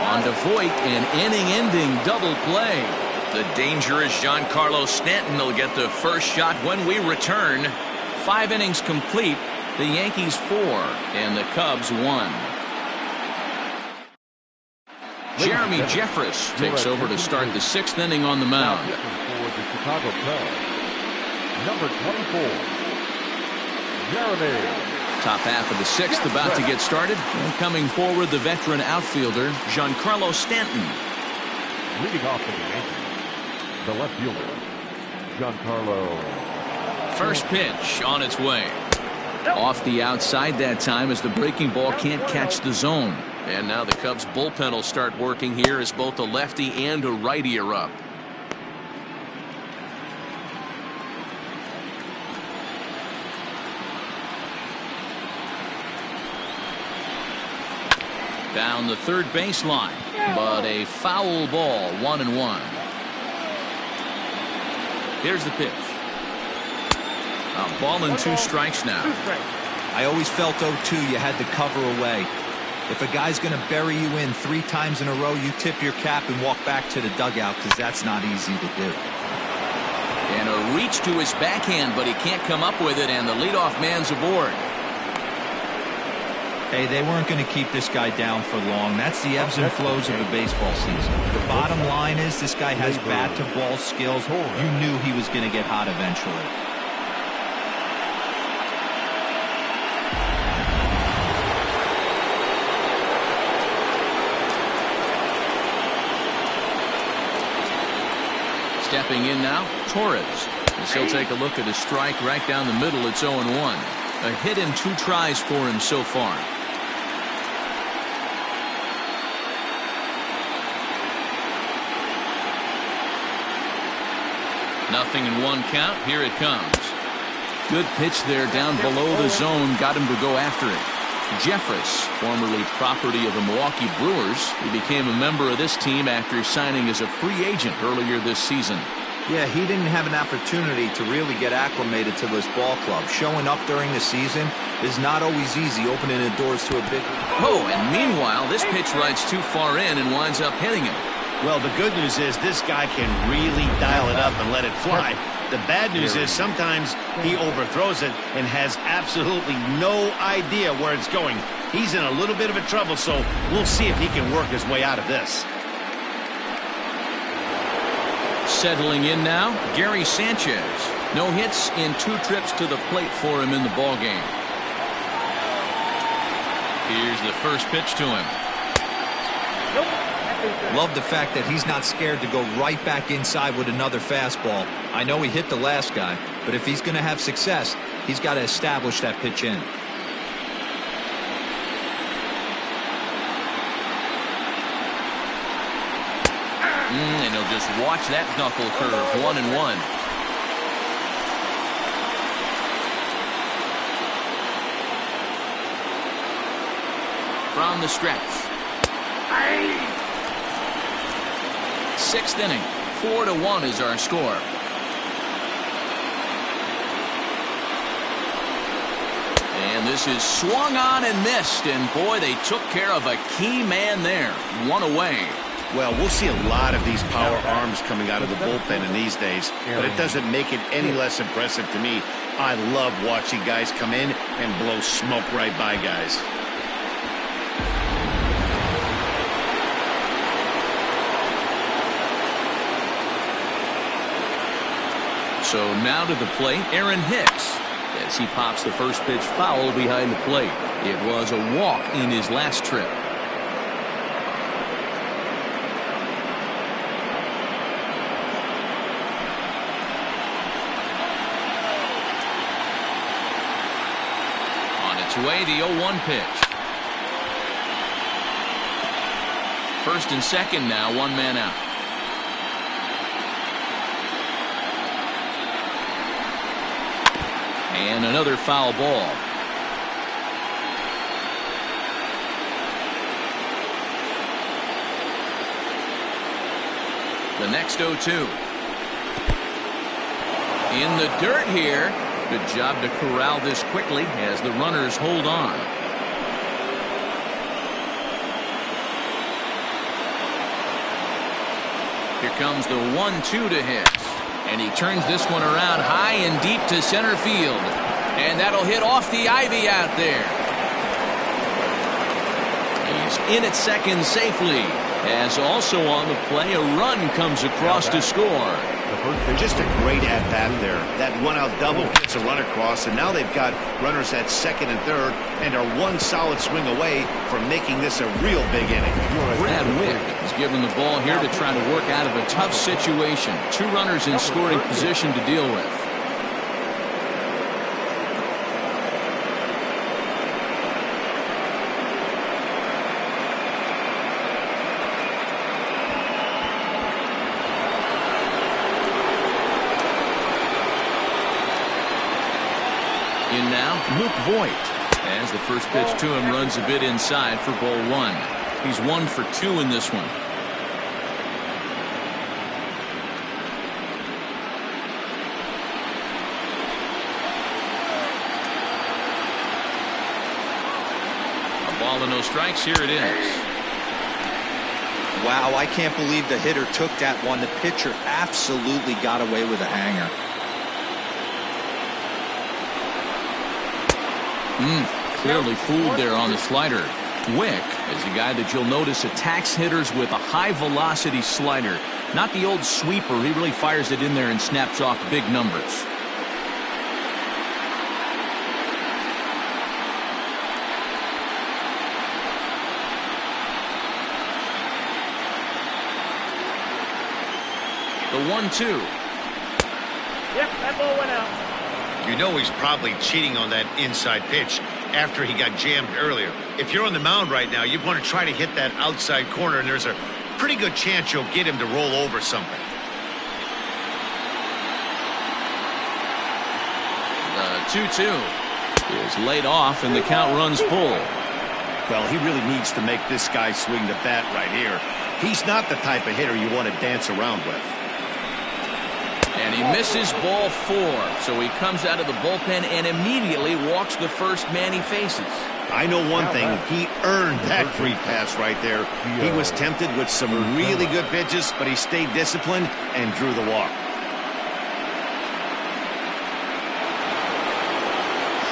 On to Voight, an inning-ending double play. The dangerous Giancarlo Stanton will get the first shot when we return. 5 innings complete. The Yankees 4 and the Cubs 1. Jeremy Jeffress takes over to start the 6th inning on the mound. For the Chicago Cubs, number 24, Jeremy. Top half of the 6th about to get started. And coming forward, the veteran outfielder, Giancarlo Stanton. Leading off for the Yankees, the left fielder, Giancarlo. First pitch on its way. Off the outside that time as the breaking ball can't catch the zone. And now the Cubs bullpen will start working here as both a lefty and a righty are up. Down the third baseline, but a foul ball, 1-1. Here's the pitch. A ball and 2 strikes now. I always felt 0-2 you had to cover away. If a guy's going to bury you in 3 times in a row, you tip your cap and walk back to the dugout, because that's not easy to do. And a reach to his backhand, but he can't come up with it, and the leadoff man's aboard. Hey, they weren't going to keep this guy down for long. That's the ebbs and flows of a baseball season. The bottom line is this guy has bat-to-ball skills. You knew he was going to get hot eventually. Stepping in now, Torres. As he'll take a look at a strike right down the middle. It's 0-1. A hit in 2 tries for him so far. Nothing in 1 count. Here it comes. Good pitch there down below the zone. Got him to go after it. Jeffress, formerly property of the Milwaukee Brewers. He became a member of this team after signing as a free agent earlier this season. Yeah, he didn't have an opportunity to really get acclimated to this ball club. Showing up during the season is not always easy, opening the doors to a big... Oh, and meanwhile, this pitch rides too far in and winds up hitting him. Well, the good news is this guy can really dial it up and let it fly. The bad news is sometimes he overthrows it and has absolutely no idea where it's going. He's in a little bit of a trouble, so we'll see if he can work his way out of this. Settling in now, Gary Sanchez. No hits in 2 trips to the plate for him in the ballgame. Here's the first pitch to him. Love the fact that he's not scared to go right back inside with another fastball. I know he hit the last guy, but if he's going to have success, he's got to establish that pitch in. And he'll just watch that knuckle curve. 1-1. From the stretch. 6th inning. 4-1 is our score. And this is swung on and missed. And boy, they took care of a key man there. 1 away. Well, we'll see a lot of these power arms coming out of the bullpen in these days, but it doesn't make it any less impressive to me. I love watching guys come in and blow smoke right by guys. So now to the plate, Aaron Hicks, as he pops the first pitch foul behind the plate. It was a walk in his last trip. On its way, the 0-1 pitch. First and second now, 1 man out. And another foul ball. The next 0-2. In the dirt here. Good job to corral this quickly as the runners hold on. Here comes the 1-2 to Hicks. And he turns this one around high and deep to center field. And that'll hit off the ivy out there. He's in at second safely. As also on the play, a run comes across to score. Just a great at-bat there. That one-out double gets a run across, and now they've got runners at second and third and are one solid swing away from making this a real big inning. Brad Wick is given the ball here to try to work out of a tough situation. 2 runners in scoring position to deal with. In now, Luke Voight, as the first pitch to him runs a bit inside for ball 1. He's 1 for 2 in this one. A ball and no strikes. Here it is. Wow, I can't believe the hitter took that one. The pitcher absolutely got away with a hanger. Clearly fooled there on the slider. Wick is a guy that you'll notice attacks hitters with a high-velocity slider. Not the old sweeper. He really fires it in there and snaps off big numbers. The 1-2. Yep, that ball went out. You know he's probably cheating on that inside pitch after he got jammed earlier. If you're on the mound right now, you want to try to hit that outside corner, and there's a pretty good chance you'll get him to roll over something. The 2-2 is laid off, and the count runs full. Well, he really needs to make this guy swing the bat right here. He's not the type of hitter you want to dance around with. And he misses ball 4, so he comes out of the bullpen and immediately walks the first man he faces. I know one thing, he earned that free pass right there. He was tempted with some really good pitches, but he stayed disciplined and drew the walk.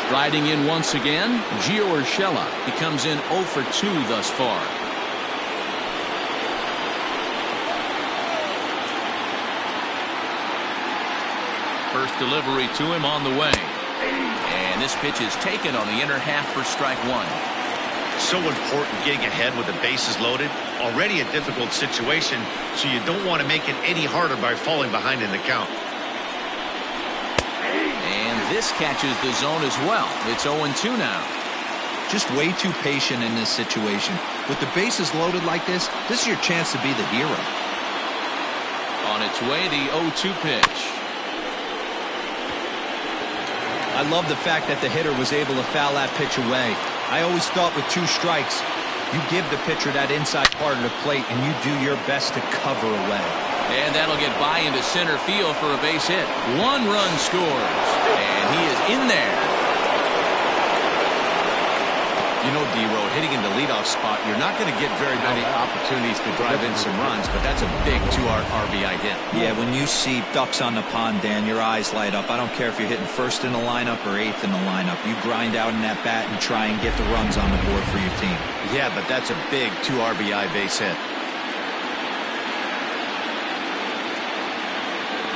Striding in once again, Gio Urshela. He comes in 0 for 2 thus far. First delivery to him on the way. And this pitch is taken on the inner half for strike 1. So important getting ahead with the bases loaded. Already a difficult situation, so you don't want to make it any harder by falling behind in the count. And this catches the zone as well. It's 0-2 now. Just way too patient in this situation. With the bases loaded like this is your chance to be the hero. On its way, the 0-2 pitch. I love the fact that the hitter was able to foul that pitch away. I always thought with 2 strikes, you give the pitcher that inside part of the plate and you do your best to cover away. And that'll get by into center field for a base hit. 1 run scores, and he is in there. You know, D-Road, hitting in the leadoff spot, you're not going to get very many opportunities to drive in some runs, but that's a big 2 RBI hit. Yeah, when you see ducks on the pond, Dan, your eyes light up. I don't care if you're hitting first in the lineup or 8th in the lineup. You grind out in that bat and try and get the runs on the board for your team. Yeah, but that's a big 2 RBI base hit.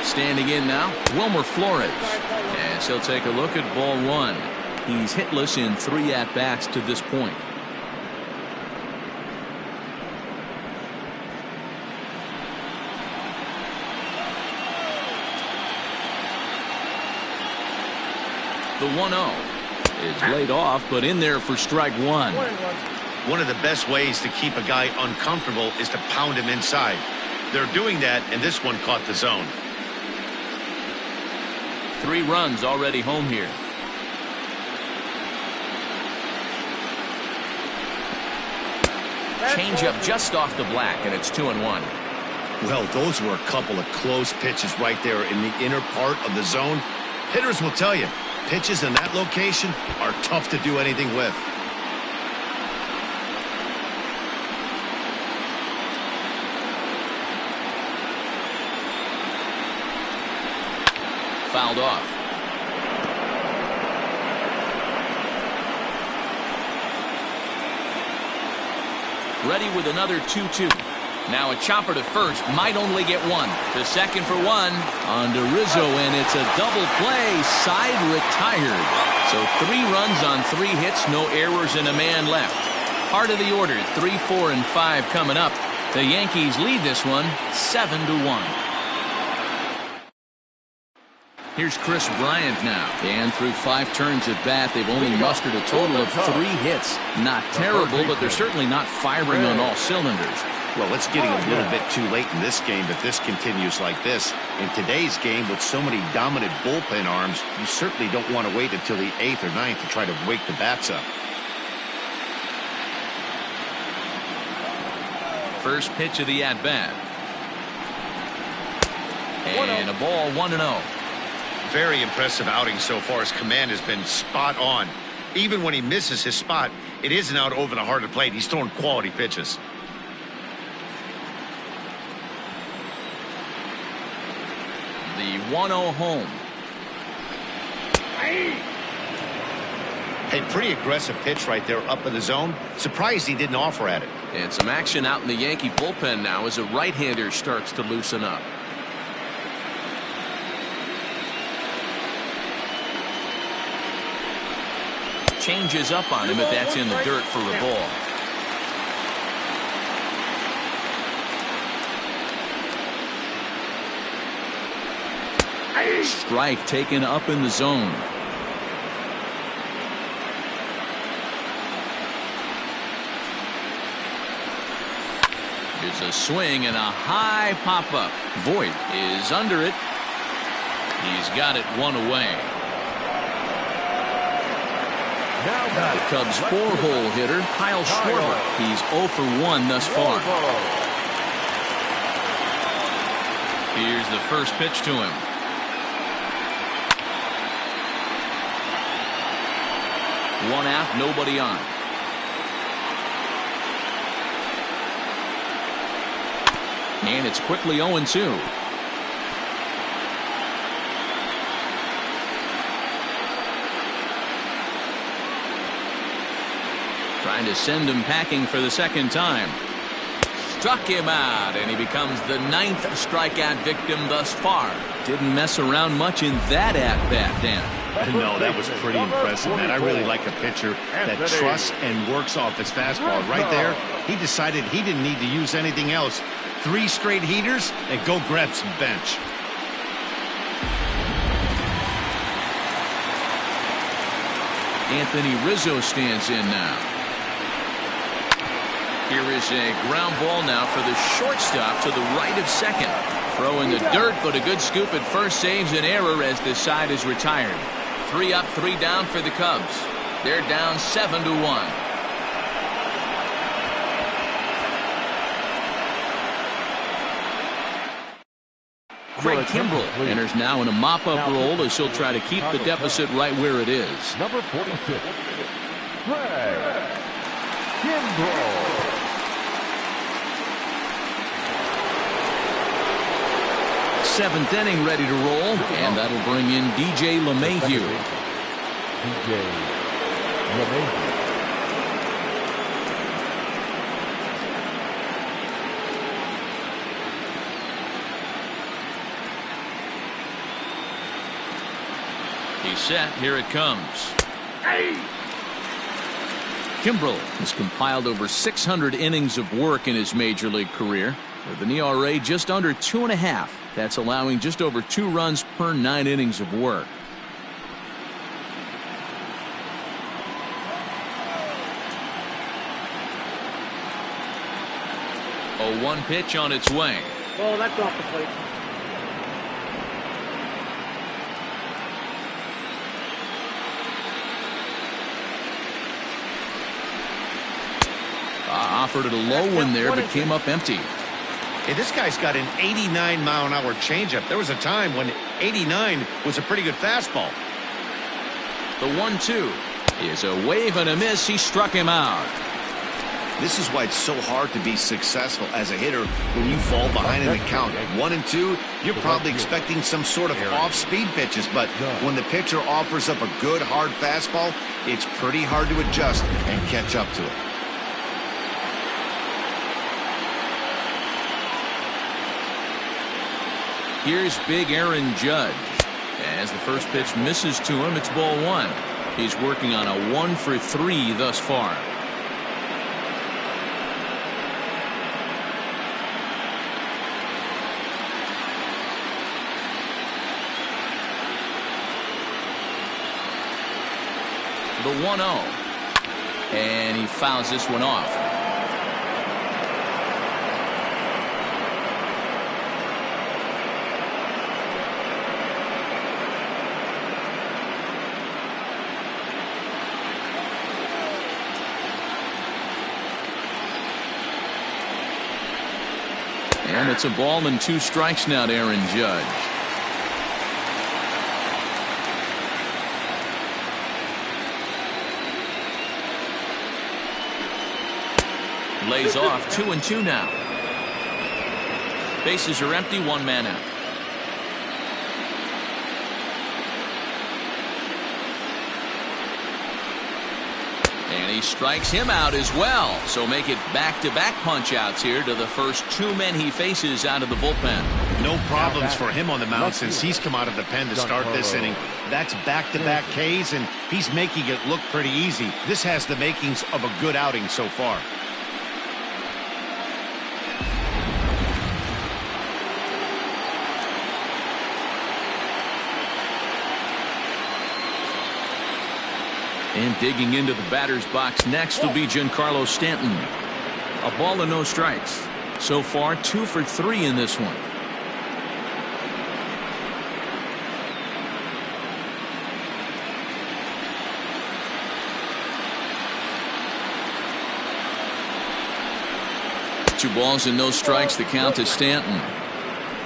Standing in now, Wilmer Flores. As he'll take a look at ball 1. He's hitless in 3 at-bats to this point. The 1-0 is laid off, but in there for strike 1. One of the best ways to keep a guy uncomfortable is to pound him inside. They're doing that, and this one caught the zone. 3 runs already home here. Changeup just off the black, and it's 2-1. Well, those were a couple of close pitches right there in the inner part of the zone. Hitters will tell you, pitches in that location are tough to do anything with. Fouled off. Ready with another 2-2. Now a chopper to first, might only get 1. To second for 1 on to Rizzo, and it's a double play. Side retired. So 3 runs on 3 hits, no errors, and a man left. Heart of the order, 3, 4, and 5 coming up. The Yankees lead this one 7-1. Here's Chris Bryant now. And through 5 turns at bat, they've only mustered a total of 3 hits. Not terrible, but they're certainly not firing on all cylinders. Well, it's getting a little bit too late in this game if this continues like this. In today's game, with so many dominant bullpen arms, you certainly don't want to wait until the 8th or 9th to try to wake the bats up. First pitch of the at-bat. And a ball, 1-0. Very impressive outing so far. His command has been spot on. Even when he misses his spot, it isn't out over the heart of the plate. He's throwing quality pitches. The 1-0 home. Hey, pretty aggressive pitch right there up in the zone. Surprised he didn't offer at it. And some action out in the Yankee bullpen now as a right-hander starts to loosen up. Changes up on him, but that's in the dirt for a ball. Strike taken up in the zone. Here's a swing and a high pop-up. Voight is under it. He's got it 1 away. The Cubs' 4-hole hitter, Kyle Schwarber. He's 0 for 1 thus far. Here's the first pitch to him. One out, nobody on. And it's quickly 0-2. Trying to send him packing for the second time. Struck him out, and he becomes the 9th strikeout victim thus far. Didn't mess around much in that at-bat, Dan. No, that was pretty impressive, man. I really like a pitcher that trusts and works off his fastball. Right there, he decided he didn't need to use anything else. 3 straight heaters, and go grab some bench. Anthony Rizzo stands in now. Here is a ground ball now for the shortstop to the right of second. Throw in the dirt, but a good scoop at first saves an error as the side is retired. 3 up, 3 down for the Cubs. They're down 7-1. Craig Kimbrell enters now in a mop-up role as he'll try to keep the deficit right where it is. Number 46, Craig Kimbrell. 7th inning ready to roll, and that'll bring in DJ Mayhew. DJ Mayhew. He's set. Here it comes. Kimbrell has compiled over 600 innings of work in his major league career, with an ERA just under 2.5. That's allowing just over 2 runs per 9 innings of work. A 1 pitch on its way. Oh, that's off the plate. Offered it a low one there, but came up empty. Hey, this guy's got an 89-mile-an-hour changeup. There was a time when 89 was a pretty good fastball. The 1-2 is a wave and a miss. He struck him out. This is why it's so hard to be successful as a hitter when you fall behind in the count. 1 and 2, you're probably expecting some sort of off-speed pitches, but when the pitcher offers up a good, hard fastball, it's pretty hard to adjust and catch up to it. Here's big Aaron Judge. As the first pitch misses to him, it's ball 1. He's working on a 1 for 3 thus far. The 1-0. And he fouls this one off. And it's a ball and 2 strikes now to Aaron Judge. Lays off. 2-2 now. Bases are empty. 1 man out. And he strikes him out as well. So make it back-to-back punch-outs here to the first 2 men he faces out of the bullpen. No problems for him on the mound since he's come out of the pen to start this inning. That's back-to-back Ks, and he's making it look pretty easy. This has the makings of a good outing so far. And digging into the batter's box next will be Giancarlo Stanton. A ball and no strikes. So far 2 for 3 in this one. 2 balls and no strikes. The count to Stanton.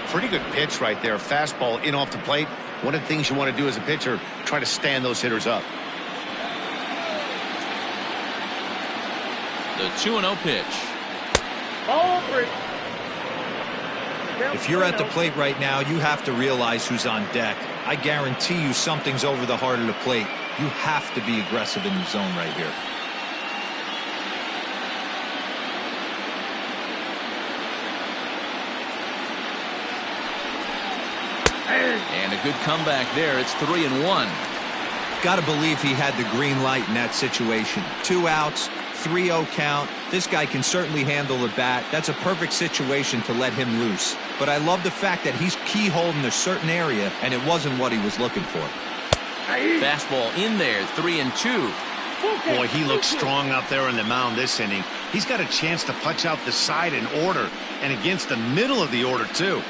Pretty good pitch right there. Fastball in off the plate. One of the things you want to do as a pitcher, try to stand those hitters up. The 2-0 pitch. Ball 3. If you're at the plate right now, you have to realize who's on deck. I guarantee you something's over the heart of the plate. You have to be aggressive in the zone right here. And a good comeback there. It's 3-1. Got to believe he had the green light in that situation. 2 outs, 3-0 count. This guy can certainly handle the bat. That's a perfect situation to let him loose. But I love the fact that he's keyholed in a certain area, and it wasn't what he was looking for. Fastball in there, 3-2. Boy, he looks strong out there on the mound this inning. He's got a chance to punch out the side in order, and against the middle of the order, too.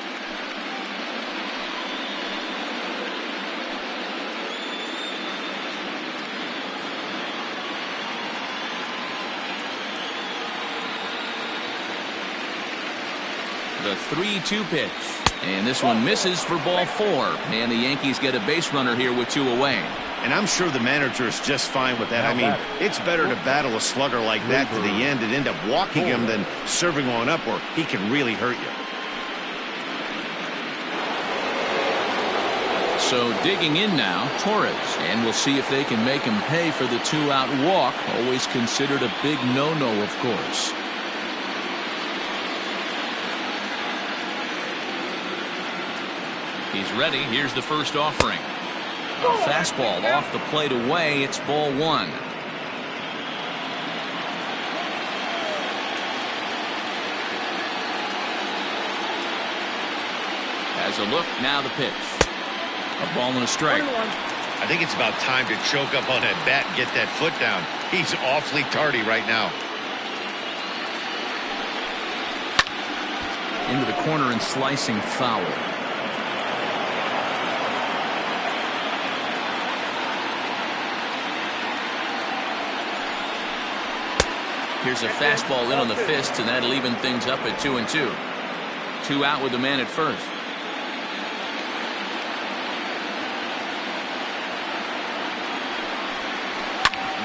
The 3-2 pitch. And this one misses for ball 4. And the Yankees get a base runner here with 2 away. And I'm sure the manager is just fine with that. I mean, it's better to battle a slugger like that to the end and end up walking him than serving one up where he can really hurt you. So digging in now, Torres. And we'll see if they can make him pay for the 2-out walk. Always considered a big no-no, of course. He's ready. Here's the first offering. A fastball off the plate away. It's ball 1. Has a look. Now the pitch. A ball and a strike. I think it's about time to choke up on that bat and get that foot down. He's awfully tardy right now. Into the corner and slicing foul. Here's a fastball in on the fist, and that'll even things up at 2-2. 2 out with the man at first.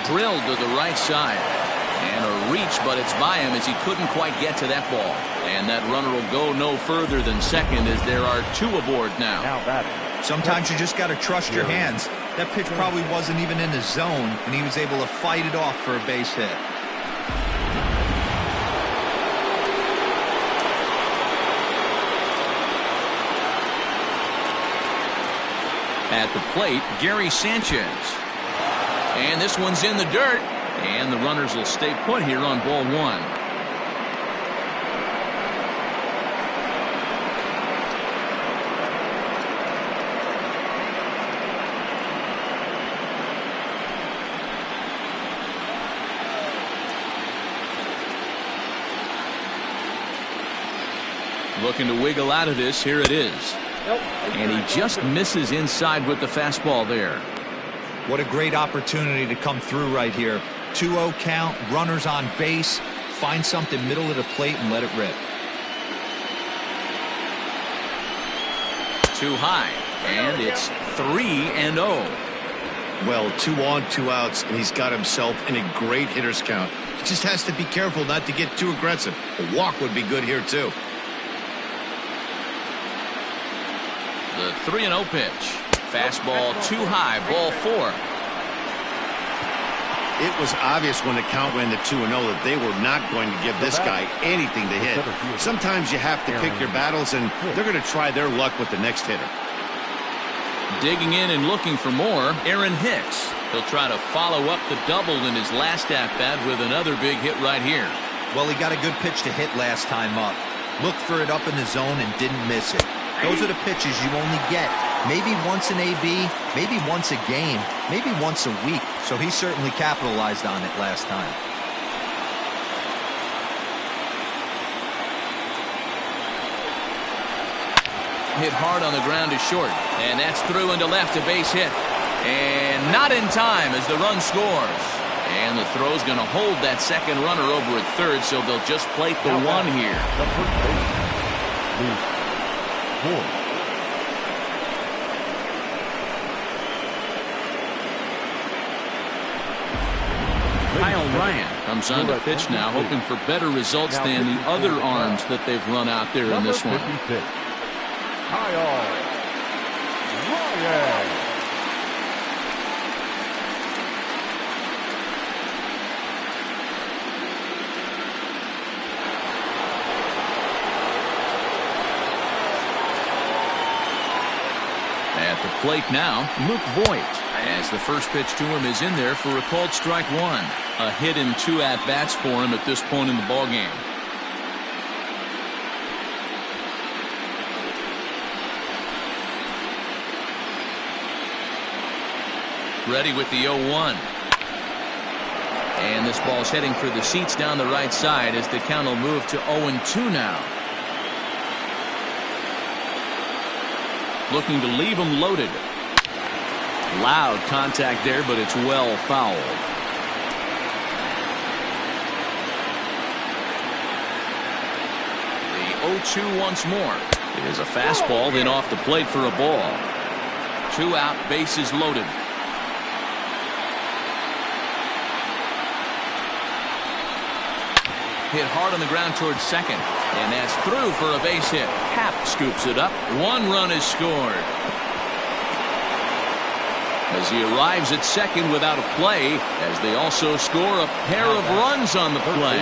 Drilled to the right side. And a reach, but it's by him as he couldn't quite get to that ball. And that runner will go no further than second as there are 2 aboard now. Sometimes you just got to trust your hands. That pitch probably wasn't even in the zone, and he was able to fight it off for a base hit. At the plate, Gary Sanchez. And this one's in the dirt. And the runners will stay put here on ball 1. Looking to wiggle out of this. Here it is. And he just misses inside with the fastball there. What a great opportunity to come through right here. 2-0 count, runners on base. Find something middle of the plate and let it rip. Too high. And it's 3-0. Well, 2 on, 2 outs, and he's got himself in a great hitter's count. He just has to be careful not to get too aggressive. A walk would be good here, too. The 3-0 pitch. Fastball too high, ball 4. It was obvious when the count went to 2-0 that they were not going to give this guy anything to hit. Sometimes you have to pick your battles, and they're going to try their luck with the next hitter. Digging in and looking for more, Aaron Hicks. He'll try to follow up the double in his last at-bat with another big hit right here. Well, he got a good pitch to hit last time up. Looked for it up in the zone and didn't miss it. Those are the pitches you only get maybe once in AB, maybe once a game, maybe once a week. So he certainly capitalized on it last time. Hit hard on the ground is short, and that's through into left, a base hit. And not in time as the run scores. And the throw's going to hold that second runner over at third, so they'll just plate the one here. The first baseman, Voight. Kyle Bryant comes on to pitch now, hoping for better results than the other arms that they've run out there in this one. Kyle Bryant. At the plate now, Voight. As the first pitch to him is in there for a called strike one. A hit and 2 at-bats for him at this point in the ballgame. Ready with the 0-1. And this ball's heading for the seats down the right side as the count will move to 0-2 now. Looking to leave him loaded. Loud contact there, but it's well fouled. The 0-2 once more. It is a fastball, then off the plate for a ball. 2 out, bases loaded. Hit hard on the ground towards second, and that's through for a base hit. Happ scoops it up. 1 run is scored. As he arrives at second without a play, as they also score a pair of runs on the play.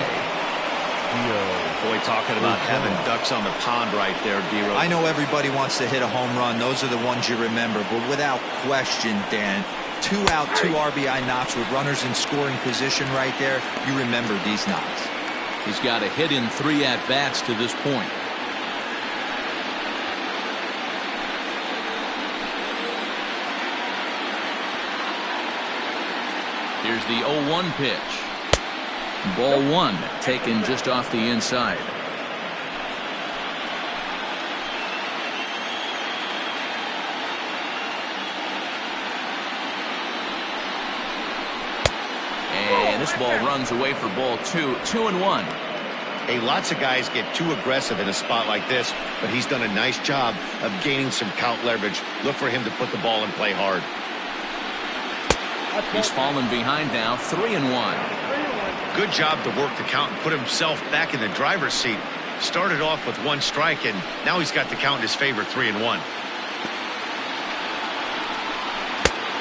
Boy, talking about having ducks on the pond right there, D-Rose. I know everybody wants to hit a home run. Those are the ones you remember. But without question, Dan, 2 out, 2 RBI knocks with runners in scoring position right there. You remember these knocks. He's got a hit in 3 at-bats to this point. Here's the 0-1 pitch. Ball 1, taken just off the inside. And this ball runs away for ball 2. 2-1. Hey, lots of guys get too aggressive in a spot like this, but he's done a nice job of gaining some count leverage. Look for him to put the ball in play hard. He's fallen behind now, 3-1. Good job to work the count and put himself back in the driver's seat. Started off with 1 strike, and now he's got the count in his favor, 3-1.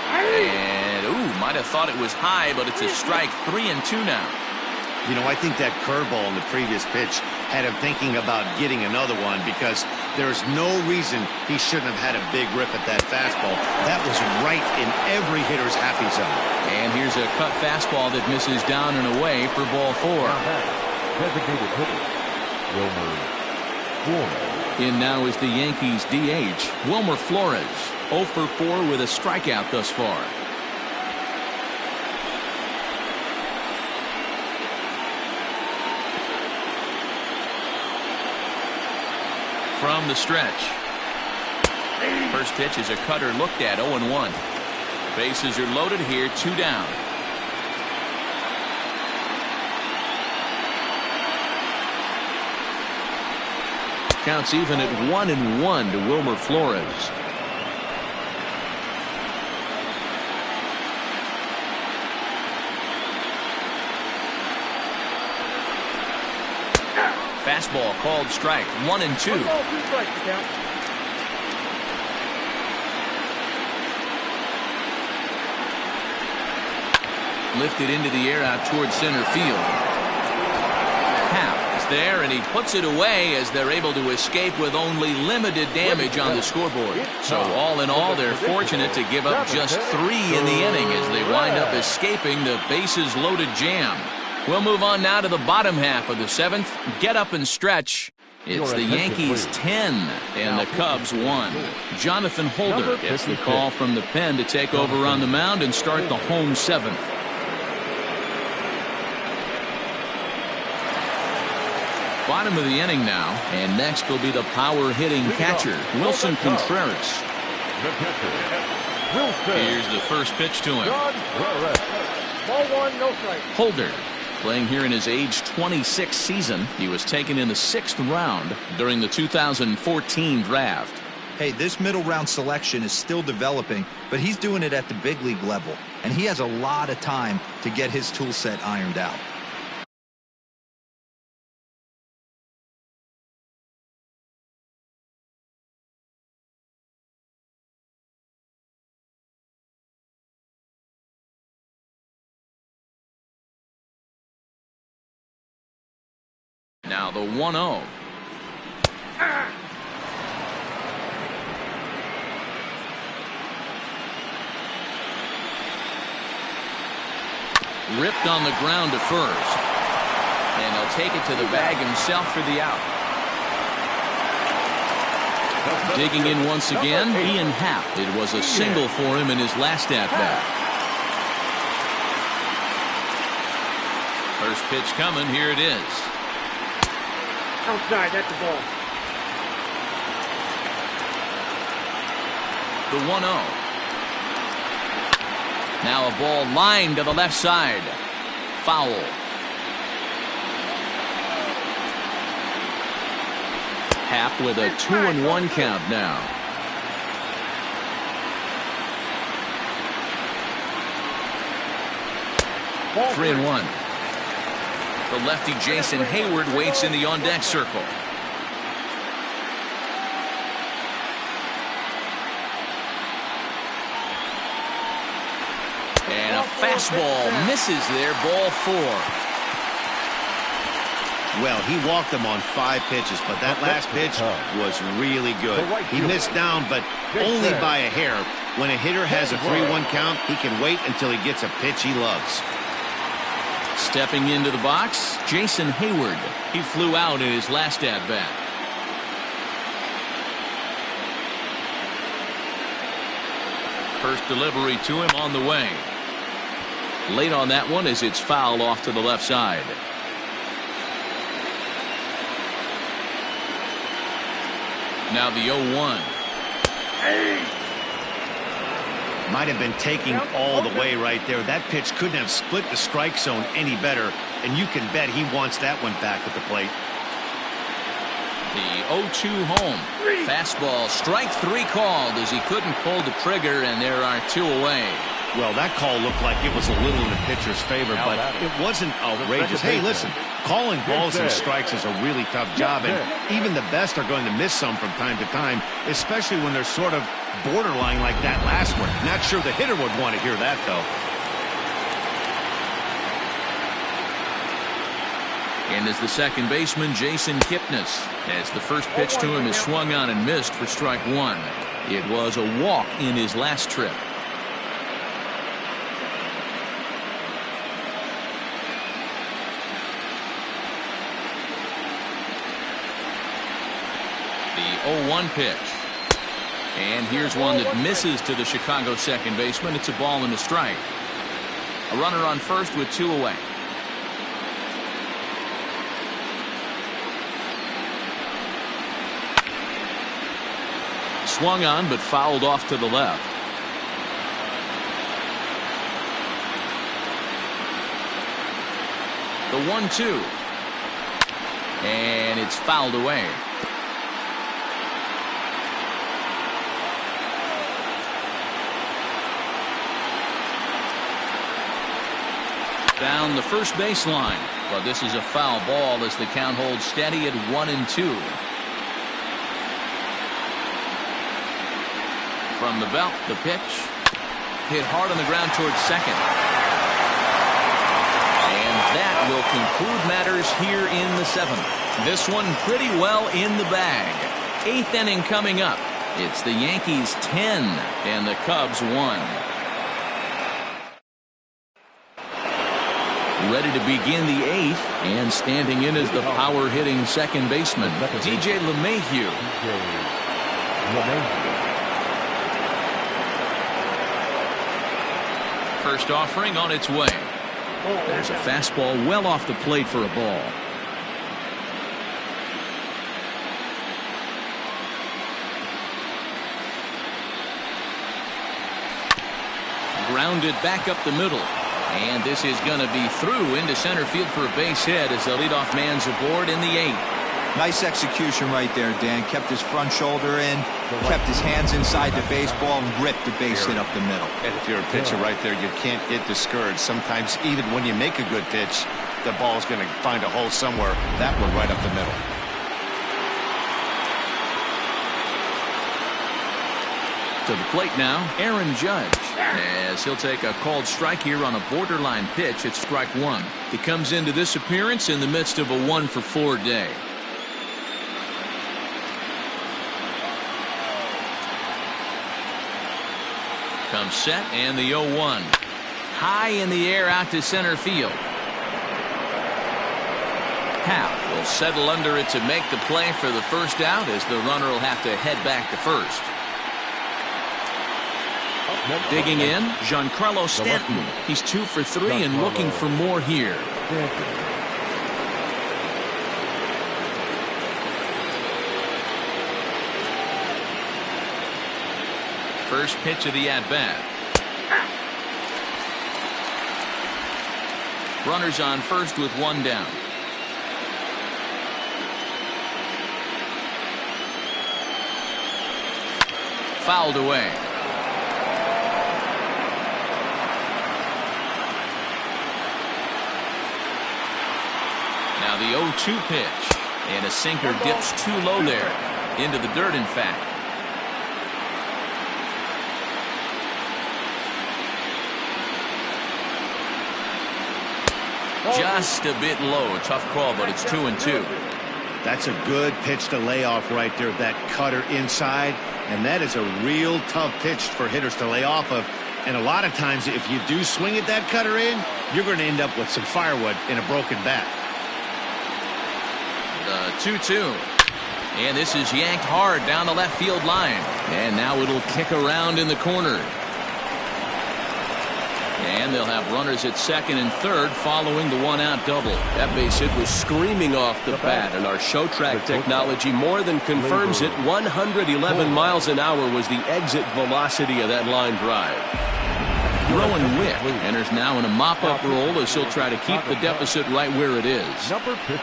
And, might have thought it was high, but it's a strike. 3-2 now. You know, I think that curveball in the previous pitch had him thinking about getting another one, because there's no reason he shouldn't have had a big rip at that fastball. That was right in every hitter's happy zone. And here's a cut fastball that misses down and away for ball 4. Designated hitter, Wilmer Flores. In now is the Yankees DH, Wilmer Flores. 0 for 4 with a strikeout thus far. From the stretch. First pitch is a cutter looked at, 0-1. Bases are loaded here, 2 down. Counts even at 1-1 to Wilmer Flores. Fastball called strike. 1-2. Lifted into the air out towards center field. Happ is there, and he puts it away as they're able to escape with only limited damage on the scoreboard. So all in all, they're fortunate to give up just 3 in the inning as they wind up escaping the bases loaded jam. We'll move on now to the bottom half of the 7th. Get up and stretch. It's the Yankees 10 and the Cubs 1. Jonathan Holder gets the call from the pen to take over on the mound and start the home 7th. Bottom of the inning now, and next will be the power hitting catcher, Wilson Contreras. Here's the first pitch to him. Ball one, no strike. Holder, playing here in his age 26 season. He was taken in the 6th round during the 2014 draft. Hey, this middle round selection is still developing, but he's doing it at the big league level, and he has a lot of time to get his tool set ironed out. Now the 1-0. Ripped on the ground to first. And he'll take it to the bag himself for the out. Digging in once again, Ian Happ. It was a single for him in his last at-bat. First pitch coming. Here it is. Outside, that's the ball. The 1-0. Now a ball lined to the left side. Foul. Happ with a 2-1 count now. Ball 3-1. The lefty Jason Hayward waits in the on-deck circle. And a fastball misses there, ball 4. Well, he walked him on 5 pitches, but that last pitch was really good. He missed down, but only by a hair. When a hitter has a 3-1 count, he can wait until he gets a pitch he loves. Stepping into the box, Jason Hayward. He flew out in his last at-bat. First delivery to him on the way. Late on that one as it's fouled off to the left side. Now the 0-1. Might have been taking all the way right there. That pitch couldn't have split the strike zone any better, and you can bet he wants that one back at the plate. The 0-2 home. Fastball, strike 3 called as he couldn't pull the trigger, and there are 2 away. Well, that call looked like it was a little in the pitcher's favor, but it wasn't outrageous. Hey, listen, calling balls and strikes is a really tough job, and even the best are going to miss some from time to time, especially when they're sort of borderline like that last one. Not sure the hitter would want to hear that, though. And as the second baseman, Jason Kipnis, as the first pitch to him is swung on and missed for strike 1. It was a walk in his last trip. The 0-1 pitch. And here's one that misses to the Chicago second baseman. It's a ball and a strike. A runner on first with 2 away. Swung on but fouled off to the left. The 1-2. And it's fouled away. Down the first baseline, but this is a foul ball as the count holds steady at 1-2. From the belt, the pitch hit hard on the ground towards second, and that will conclude matters here in the 7th. This one pretty well in the bag. 8th inning coming up. It's the Yankees 10 and the Cubs 1. Ready to begin the 8th, and standing in as the power-hitting second baseman, DJ LeMahieu. First offering on its way. There's a fastball well off the plate for a ball. Grounded back up the middle. And this is going to be through into center field for a base hit as the leadoff man's aboard in the 8th. Nice execution right there, Dan. Kept his front shoulder in, kept his hands inside the baseball, and ripped the base hit up the middle. And if you're a pitcher right there, you can't get discouraged. Sometimes even when you make a good pitch, the ball's going to find a hole somewhere. That one right up the middle. To the plate now, Aaron Judge, as he'll take a called strike here on a borderline pitch at strike 1. He comes into this appearance in the midst of a 1-for-4 day. Comes set, and the 0-1. High in the air out to center field. Hap will settle under it to make the play for the first out, as the runner will have to head back to first. Digging in, Giancarlo Stanton. He's 2 for 3 and looking for more here. First pitch of the at-bat. Runners on first with 1 down. Fouled away. Now the 0-2 pitch, and a sinker dips too low there, into the dirt in fact. Just a bit low. Tough call, but it's 2-2. That's a good pitch to lay off right there. That cutter inside, and that is a real tough pitch for hitters to lay off of. And a lot of times, if you do swing at that cutter in, you're going to end up with some firewood in a broken bat. The 2-2. And this is yanked hard down the left field line. And now it'll kick around in the corner. And they'll have runners at second and third following the 1-out double. That base hit was screaming off the bat, and our show track technology more than confirms it. 111 miles an hour was the exit velocity of that line drive. Rowan Wick enters now in a mop-up role as he'll try to keep the deficit right where it is. Number 50.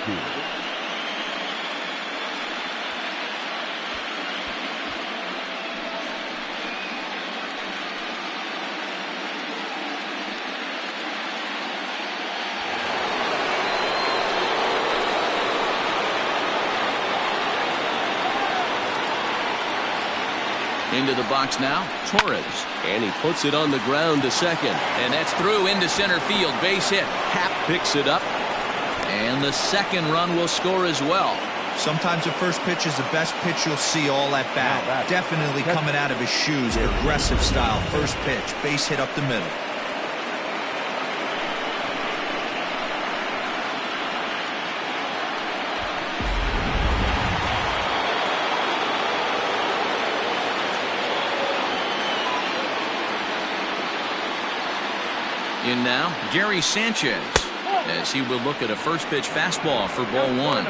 Into the box now, Torres. And he puts it on the ground to second. And that's through into center field. Base hit. Hap picks it up. And the second run will score as well. Sometimes the first pitch is the best pitch you'll see all at bat. Definitely coming out of his shoes. Aggressive style. First pitch. Base hit up the middle. In now, Gary Sanchez, as he will look at a first pitch fastball for ball 1.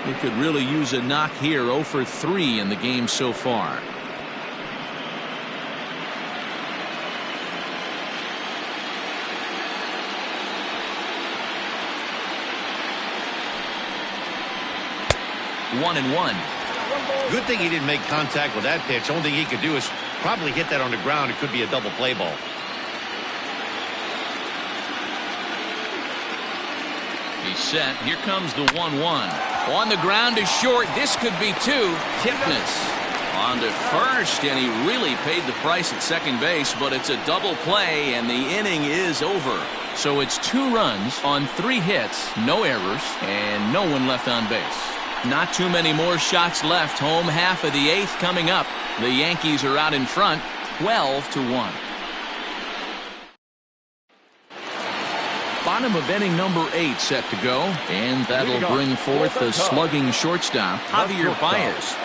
He could really use a knock here. 0 for 3 in the game so far. One and one. Good thing he didn't make contact with that pitch. Only thing he could do is probably hit that on the ground. It could be a double play ball. He's set. Here comes the 1-1. On the ground is short. This could be 2. Kipnis on to first, and he really paid the price at second base, but it's a double play, and the inning is over. So it's 2 runs on 3 hits, no errors, and no one left on base. Not too many more shots left. Home half of the 8th coming up. The Yankees are out in front, 12-1. Bottom of inning number 8 set to go, and that'll bring forth the slugging shortstop, Javier Baez.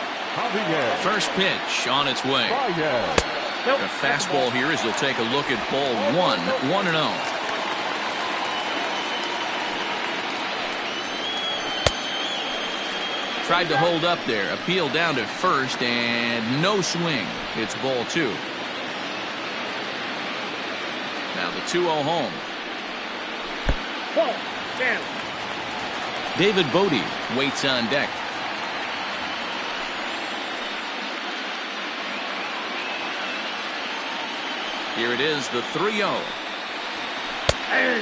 First pitch on its way. A fastball here as he'll take a look at ball 1, 1-0. Tried to hold up there, appeal down to first, and no swing. It's ball 2. Now the 2-0 home. Ball. 10. David Bodie waits on deck. Here it is, the 3-0. Hey.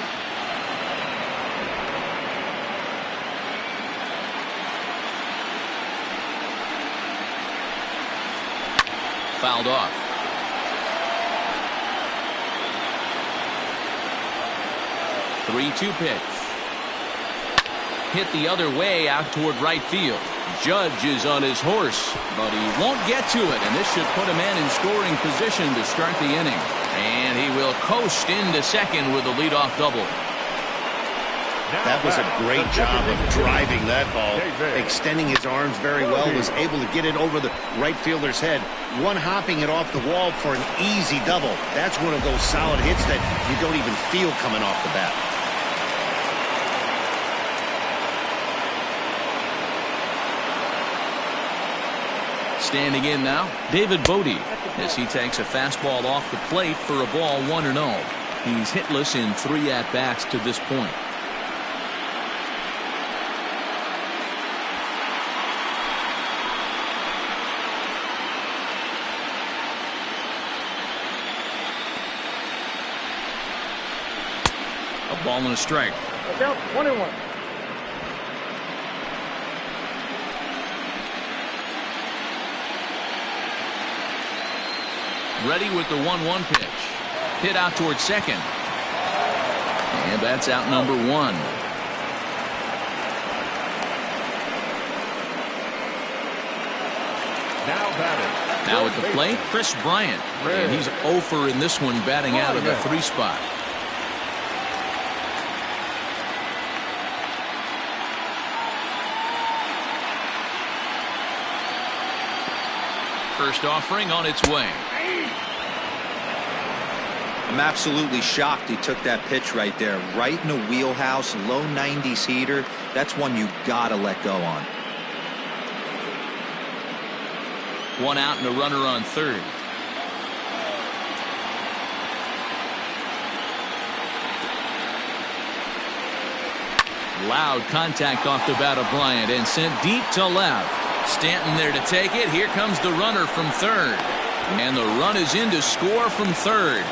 Fouled off. Three-two pitch. Hit the other way out toward right field. Judge is on his horse, but he won't get to it, and this should put a man in scoring position to start the inning. And he will coast into second with a leadoff double. That was a great job of driving that ball, extending his arms very well, was able to get it over the right fielder's head, one hopping it off the wall for an easy double. That's one of those solid hits that you don't even feel coming off the bat. Standing in now, David Bodie, as he takes a fastball off the plate for a ball 1-0. He's hitless in 3 at-bats to this point. A ball and a strike. Look out. 1-1. Ready with the 1-1 pitch. Hit out towards second. And that's out number 1. Now batting. Now at the plate, Kris Bryant. And he's 0 for in this one, batting out of the 3 spot. First offering on its way. I'm absolutely shocked he took that pitch right there. Right in the wheelhouse, low 90s heater. That's one you gotta let go on. 1 out and a runner on third. Loud contact off the bat of Bryant and sent deep to left. Stanton there to take it. Here comes the runner from third. And the run is in to score from third.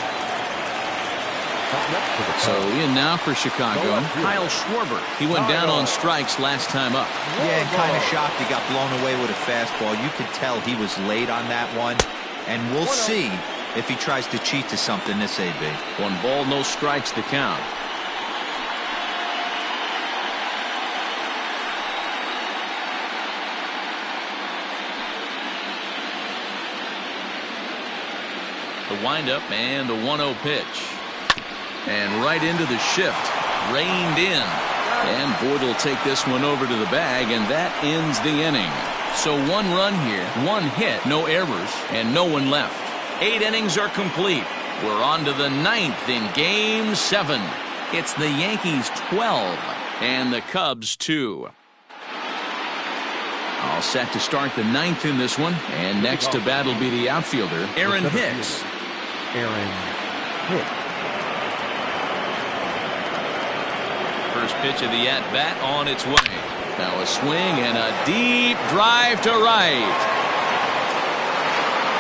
So in now for Chicago, Kyle Schwarber. He went down on strikes last time up. Yeah, and kind of shocked he got blown away with a fastball. You could tell he was late on that one. And we'll see if he tries to cheat to something this AB. 1 ball, no strikes to count. The windup and the 1-0 pitch. And right into the shift. Reined in. And Voight will take this one over to the bag, and that ends the inning. So 1 run here, 1 hit, no errors, and no one left. 8 innings are complete. We're on to the 9th in Game 7. It's the Yankees 12 and the Cubs 2. All set to start the 9th in this one. And next to bat will be the outfielder, Aaron Hicks. Aaron Hicks. First pitch of the at-bat on its way. Now a swing and a deep drive to right.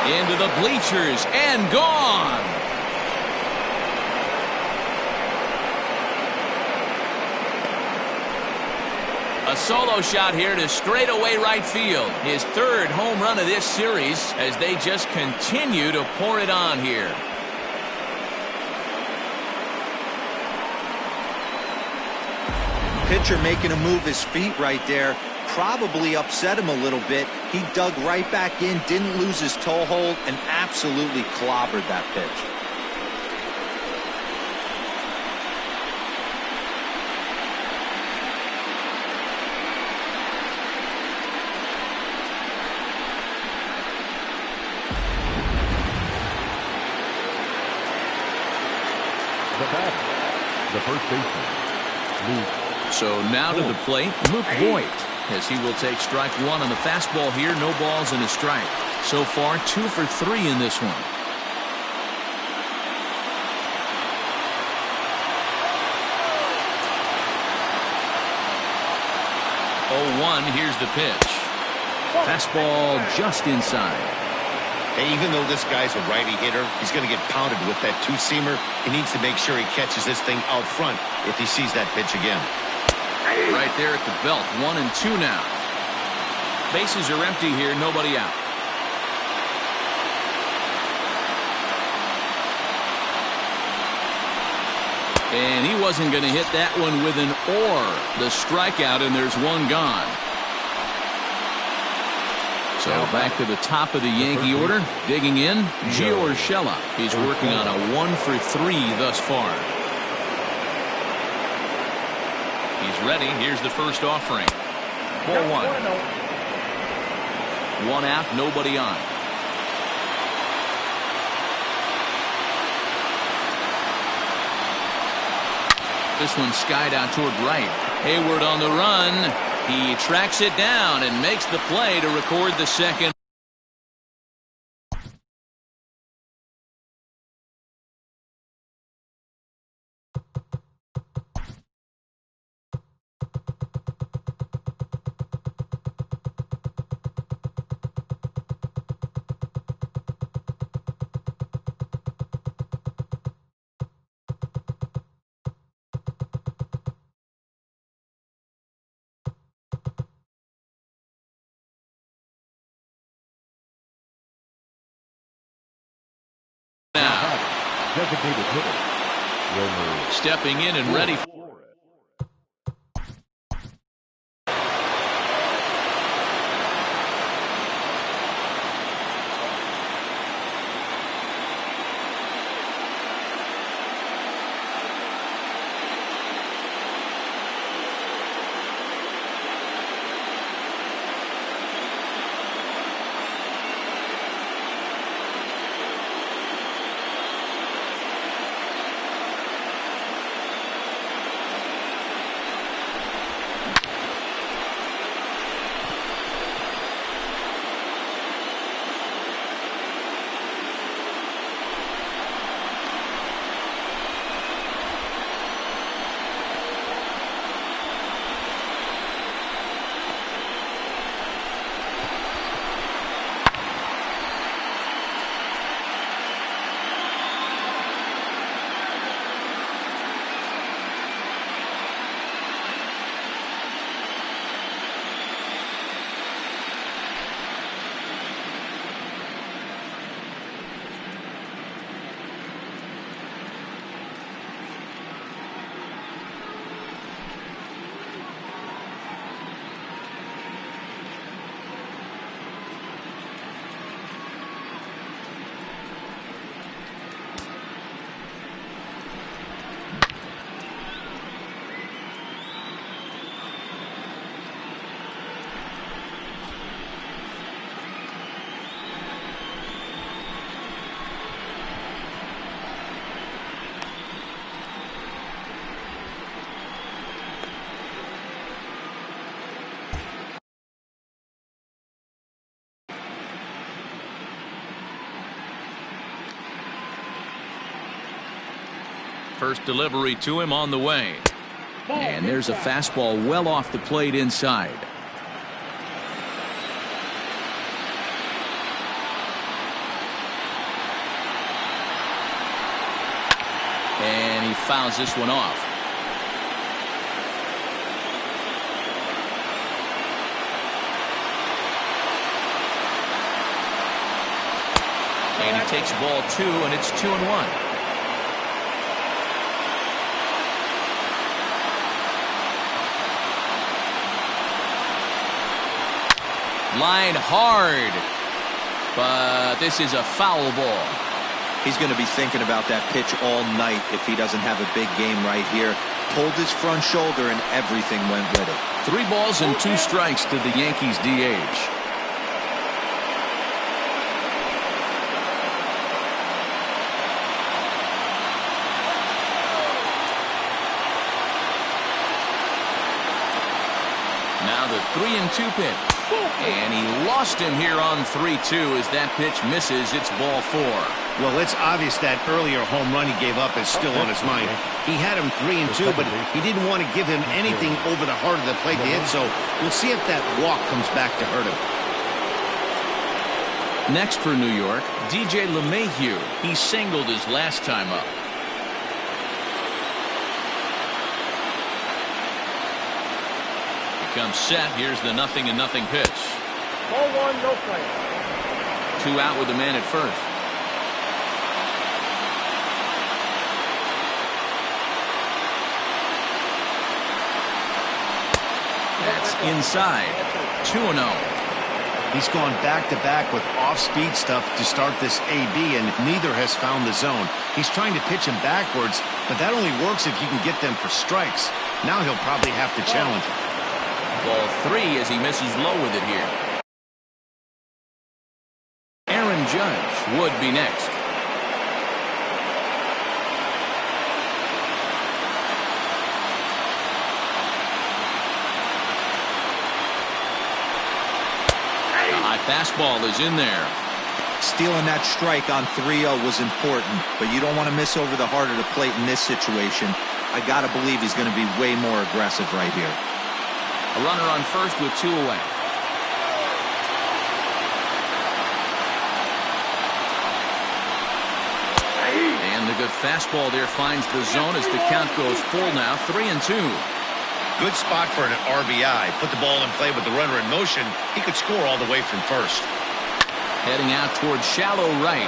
Into the bleachers and gone. A solo shot here to straightaway right field. His 3rd home run of this series as they just continue to pour it on here. Pitcher making him move his feet right there. Probably upset him a little bit. He dug right back in, didn't lose his toe hold, and absolutely clobbered that pitch. The batter, the first baseman, Luke. So now to the plate, Luke Voight, as he will take strike 1 on the fastball here. No balls and a strike. So far 2 for 3 in this one. 0-1. Here's the pitch. Fastball just inside. Hey, even though this guy's a righty hitter, he's going to get pounded with that two-seamer. He needs to make sure he catches this thing out front if he sees that pitch again. Right there at the belt. 1-2 now. Bases are empty here. Nobody out. And he wasn't going to hit that one with an or. The strikeout, and there's one gone. So back to the top of the Yankee order. Digging in, Gio Urshela. He's working on a 1-for-3 thus far. He's ready. Here's the first offering. Ball 1. 1 out, nobody on. This one skied out toward right. Hayward on the run. He tracks it down and makes the play to record the second. Designated hitter. Stepping in and ready. First delivery to him on the way. And there's a fastball well off the plate inside. And he fouls this one off. And he takes ball 2, and it's 2-1. Line hard, but this is a foul ball. He's going to be thinking about that pitch all night if he doesn't have a big game right here. Pulled his front shoulder and everything went with it. 3 balls and 2 strikes to the Yankees DH. Now the 3-2 pitch. And he lost him here on 3-2 as that pitch misses. It's ball 4. Well, it's obvious that earlier home run he gave up is still on his mind. He had him 3-2, but he didn't want to give him anything over the heart of the plate to hit, so we'll see if that walk comes back to hurt him. Next for New York, DJ Mayhew. He singled his last time up. He comes set. Here's the 0-0 pitch. Ball 1, no play. 2 out with the man at first. That's inside. 2-0. He's gone back-to-back with off-speed stuff to start this AB, and neither has found the zone. He's trying to pitch him backwards, but that only works if you can get them for strikes. Now he'll probably have to challenge him. Ball 3 as he misses low with it here. Aaron Judge would be next. Fastball is in there. Stealing that strike on 3-0 was important, but you don't want to miss over the heart of the plate in this situation. I got to believe he's going to be way more aggressive right here. A runner on first with 2 away. And the good fastball there finds the zone as the count goes full now. 3-2. Good spot for an RBI. Put the ball in play with the runner in motion. He could score all the way from first. Heading out towards shallow right.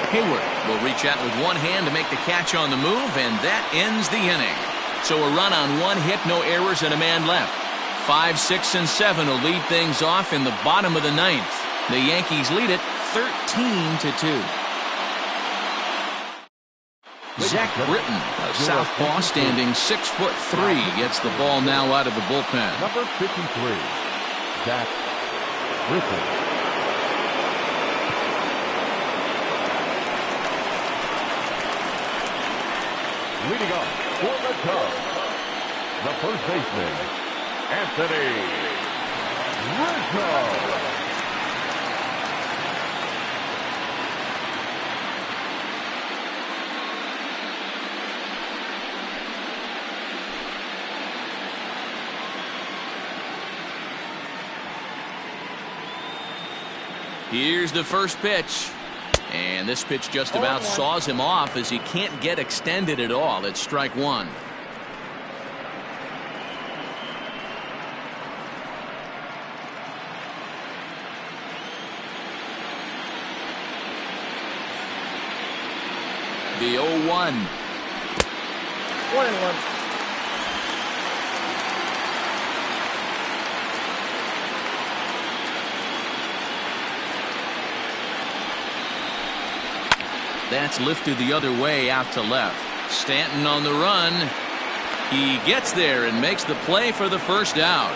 Hayward will reach out with one hand to make the catch on the move, and that ends the inning. So a run on 1 hit, no errors, and a man left. 5, 6, and 7 will lead things off in the bottom of the 9th. The Yankees lead it 13-2. Zach Britton, a southpaw standing 6'3", gets the ball now out of the bullpen. Number 53, Zach Britton. Leading up for the Cubs, the first baseman, Anthony Rizzo. Here's the first pitch. And this pitch just about saws him off as he can't get extended at all. It's strike 1. The 0-1. 1-1. That's lifted the other way out to left. Stanton on the run. He gets there and makes the play for the first out.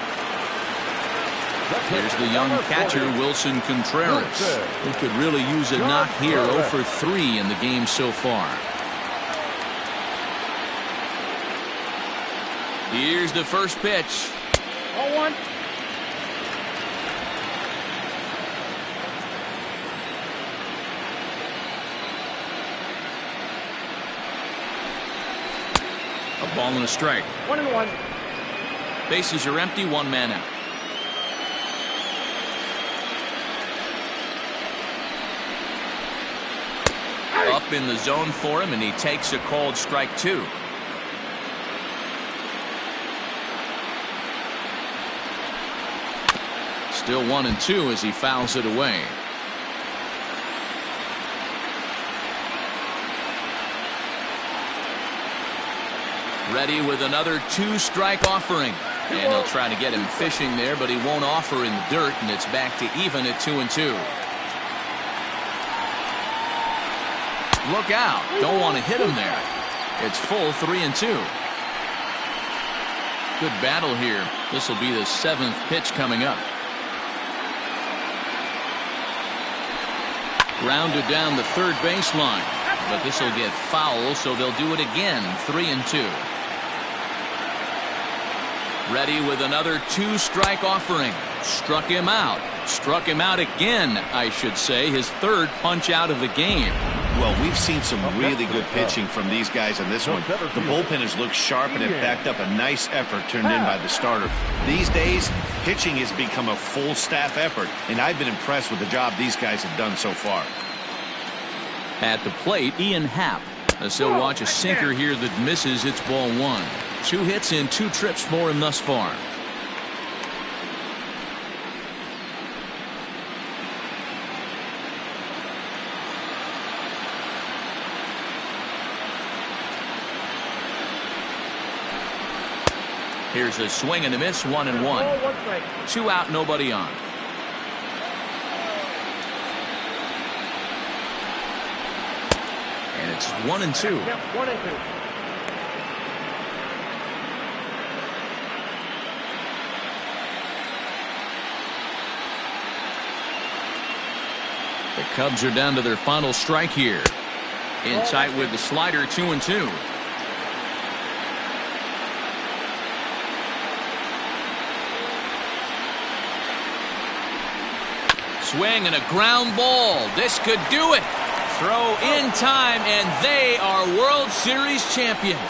Here's the young catcher, Wilson Contreras. He could really use a knock here. 0 for 3 in the game so far. Here's the first pitch. 0-1. A ball and a strike. 1-1. Bases are empty, 1 man out. Up in the zone for him, and he takes a called strike 2. Still 1-2 as he fouls it away. Ready with another 2-strike offering. And he'll try to get him fishing there, but he won't offer in the dirt, and it's back to even at 2-2. Look out. Don't want to hit him there. It's full 3-2. Good battle here. This will be the 7th pitch coming up. Grounded down the third baseline. But this will get foul, so they'll do it again. 3-2. Ready with another 2-strike offering. Struck him out. Struck him out again, I should say. His third punch out of the game. Well, we've seen some really good pitching from these guys on this one. The bullpen has looked sharp and it backed up a nice effort turned in by the starter. These days, pitching has become a full staff effort, and I've been impressed with the job these guys have done so far. At the plate, Ian Happ. As he'll watch a sinker here that misses. It's ball one. 2 hits in 2 trips for him thus far. Here's a swing and a miss, 1-1. 2 out, nobody on. And it's 1-2. Yep, 1-2. The Cubs are down to their final strike here. In tight with the slider, 2-2. Swing and a ground ball. This could do it. Throw in time, and they are World Series champions.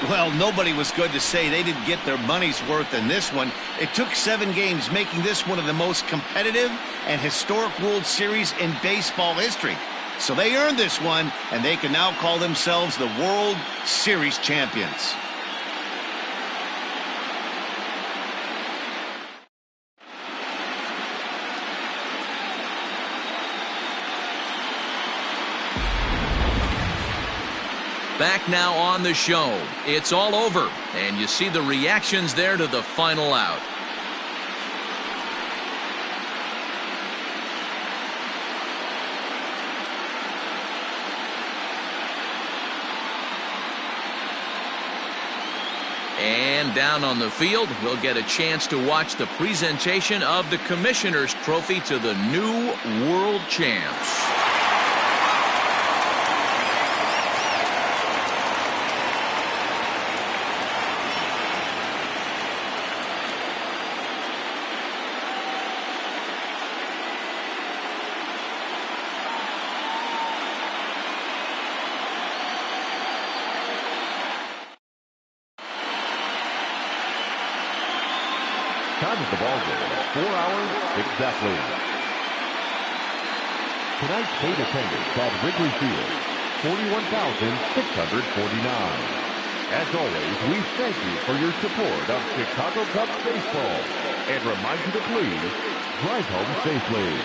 Well, nobody was good to say they didn't get their money's worth in this one. It took 7 games, making this one of the most competitive and historic World Series in baseball history. So they earned this one, and they can now call themselves the World Series champions. Back now on the show. It's all over, and you see the reactions there to the final out. And down on the field, we'll get a chance to watch the presentation of the Commissioner's Trophy to the new World Champs. Time of the ball game, 4 hours exactly. Tonight's state attendance at Wrigley Field, 41,649. As always, we thank you for your support of Chicago Cubs baseball and remind you to please drive home safely.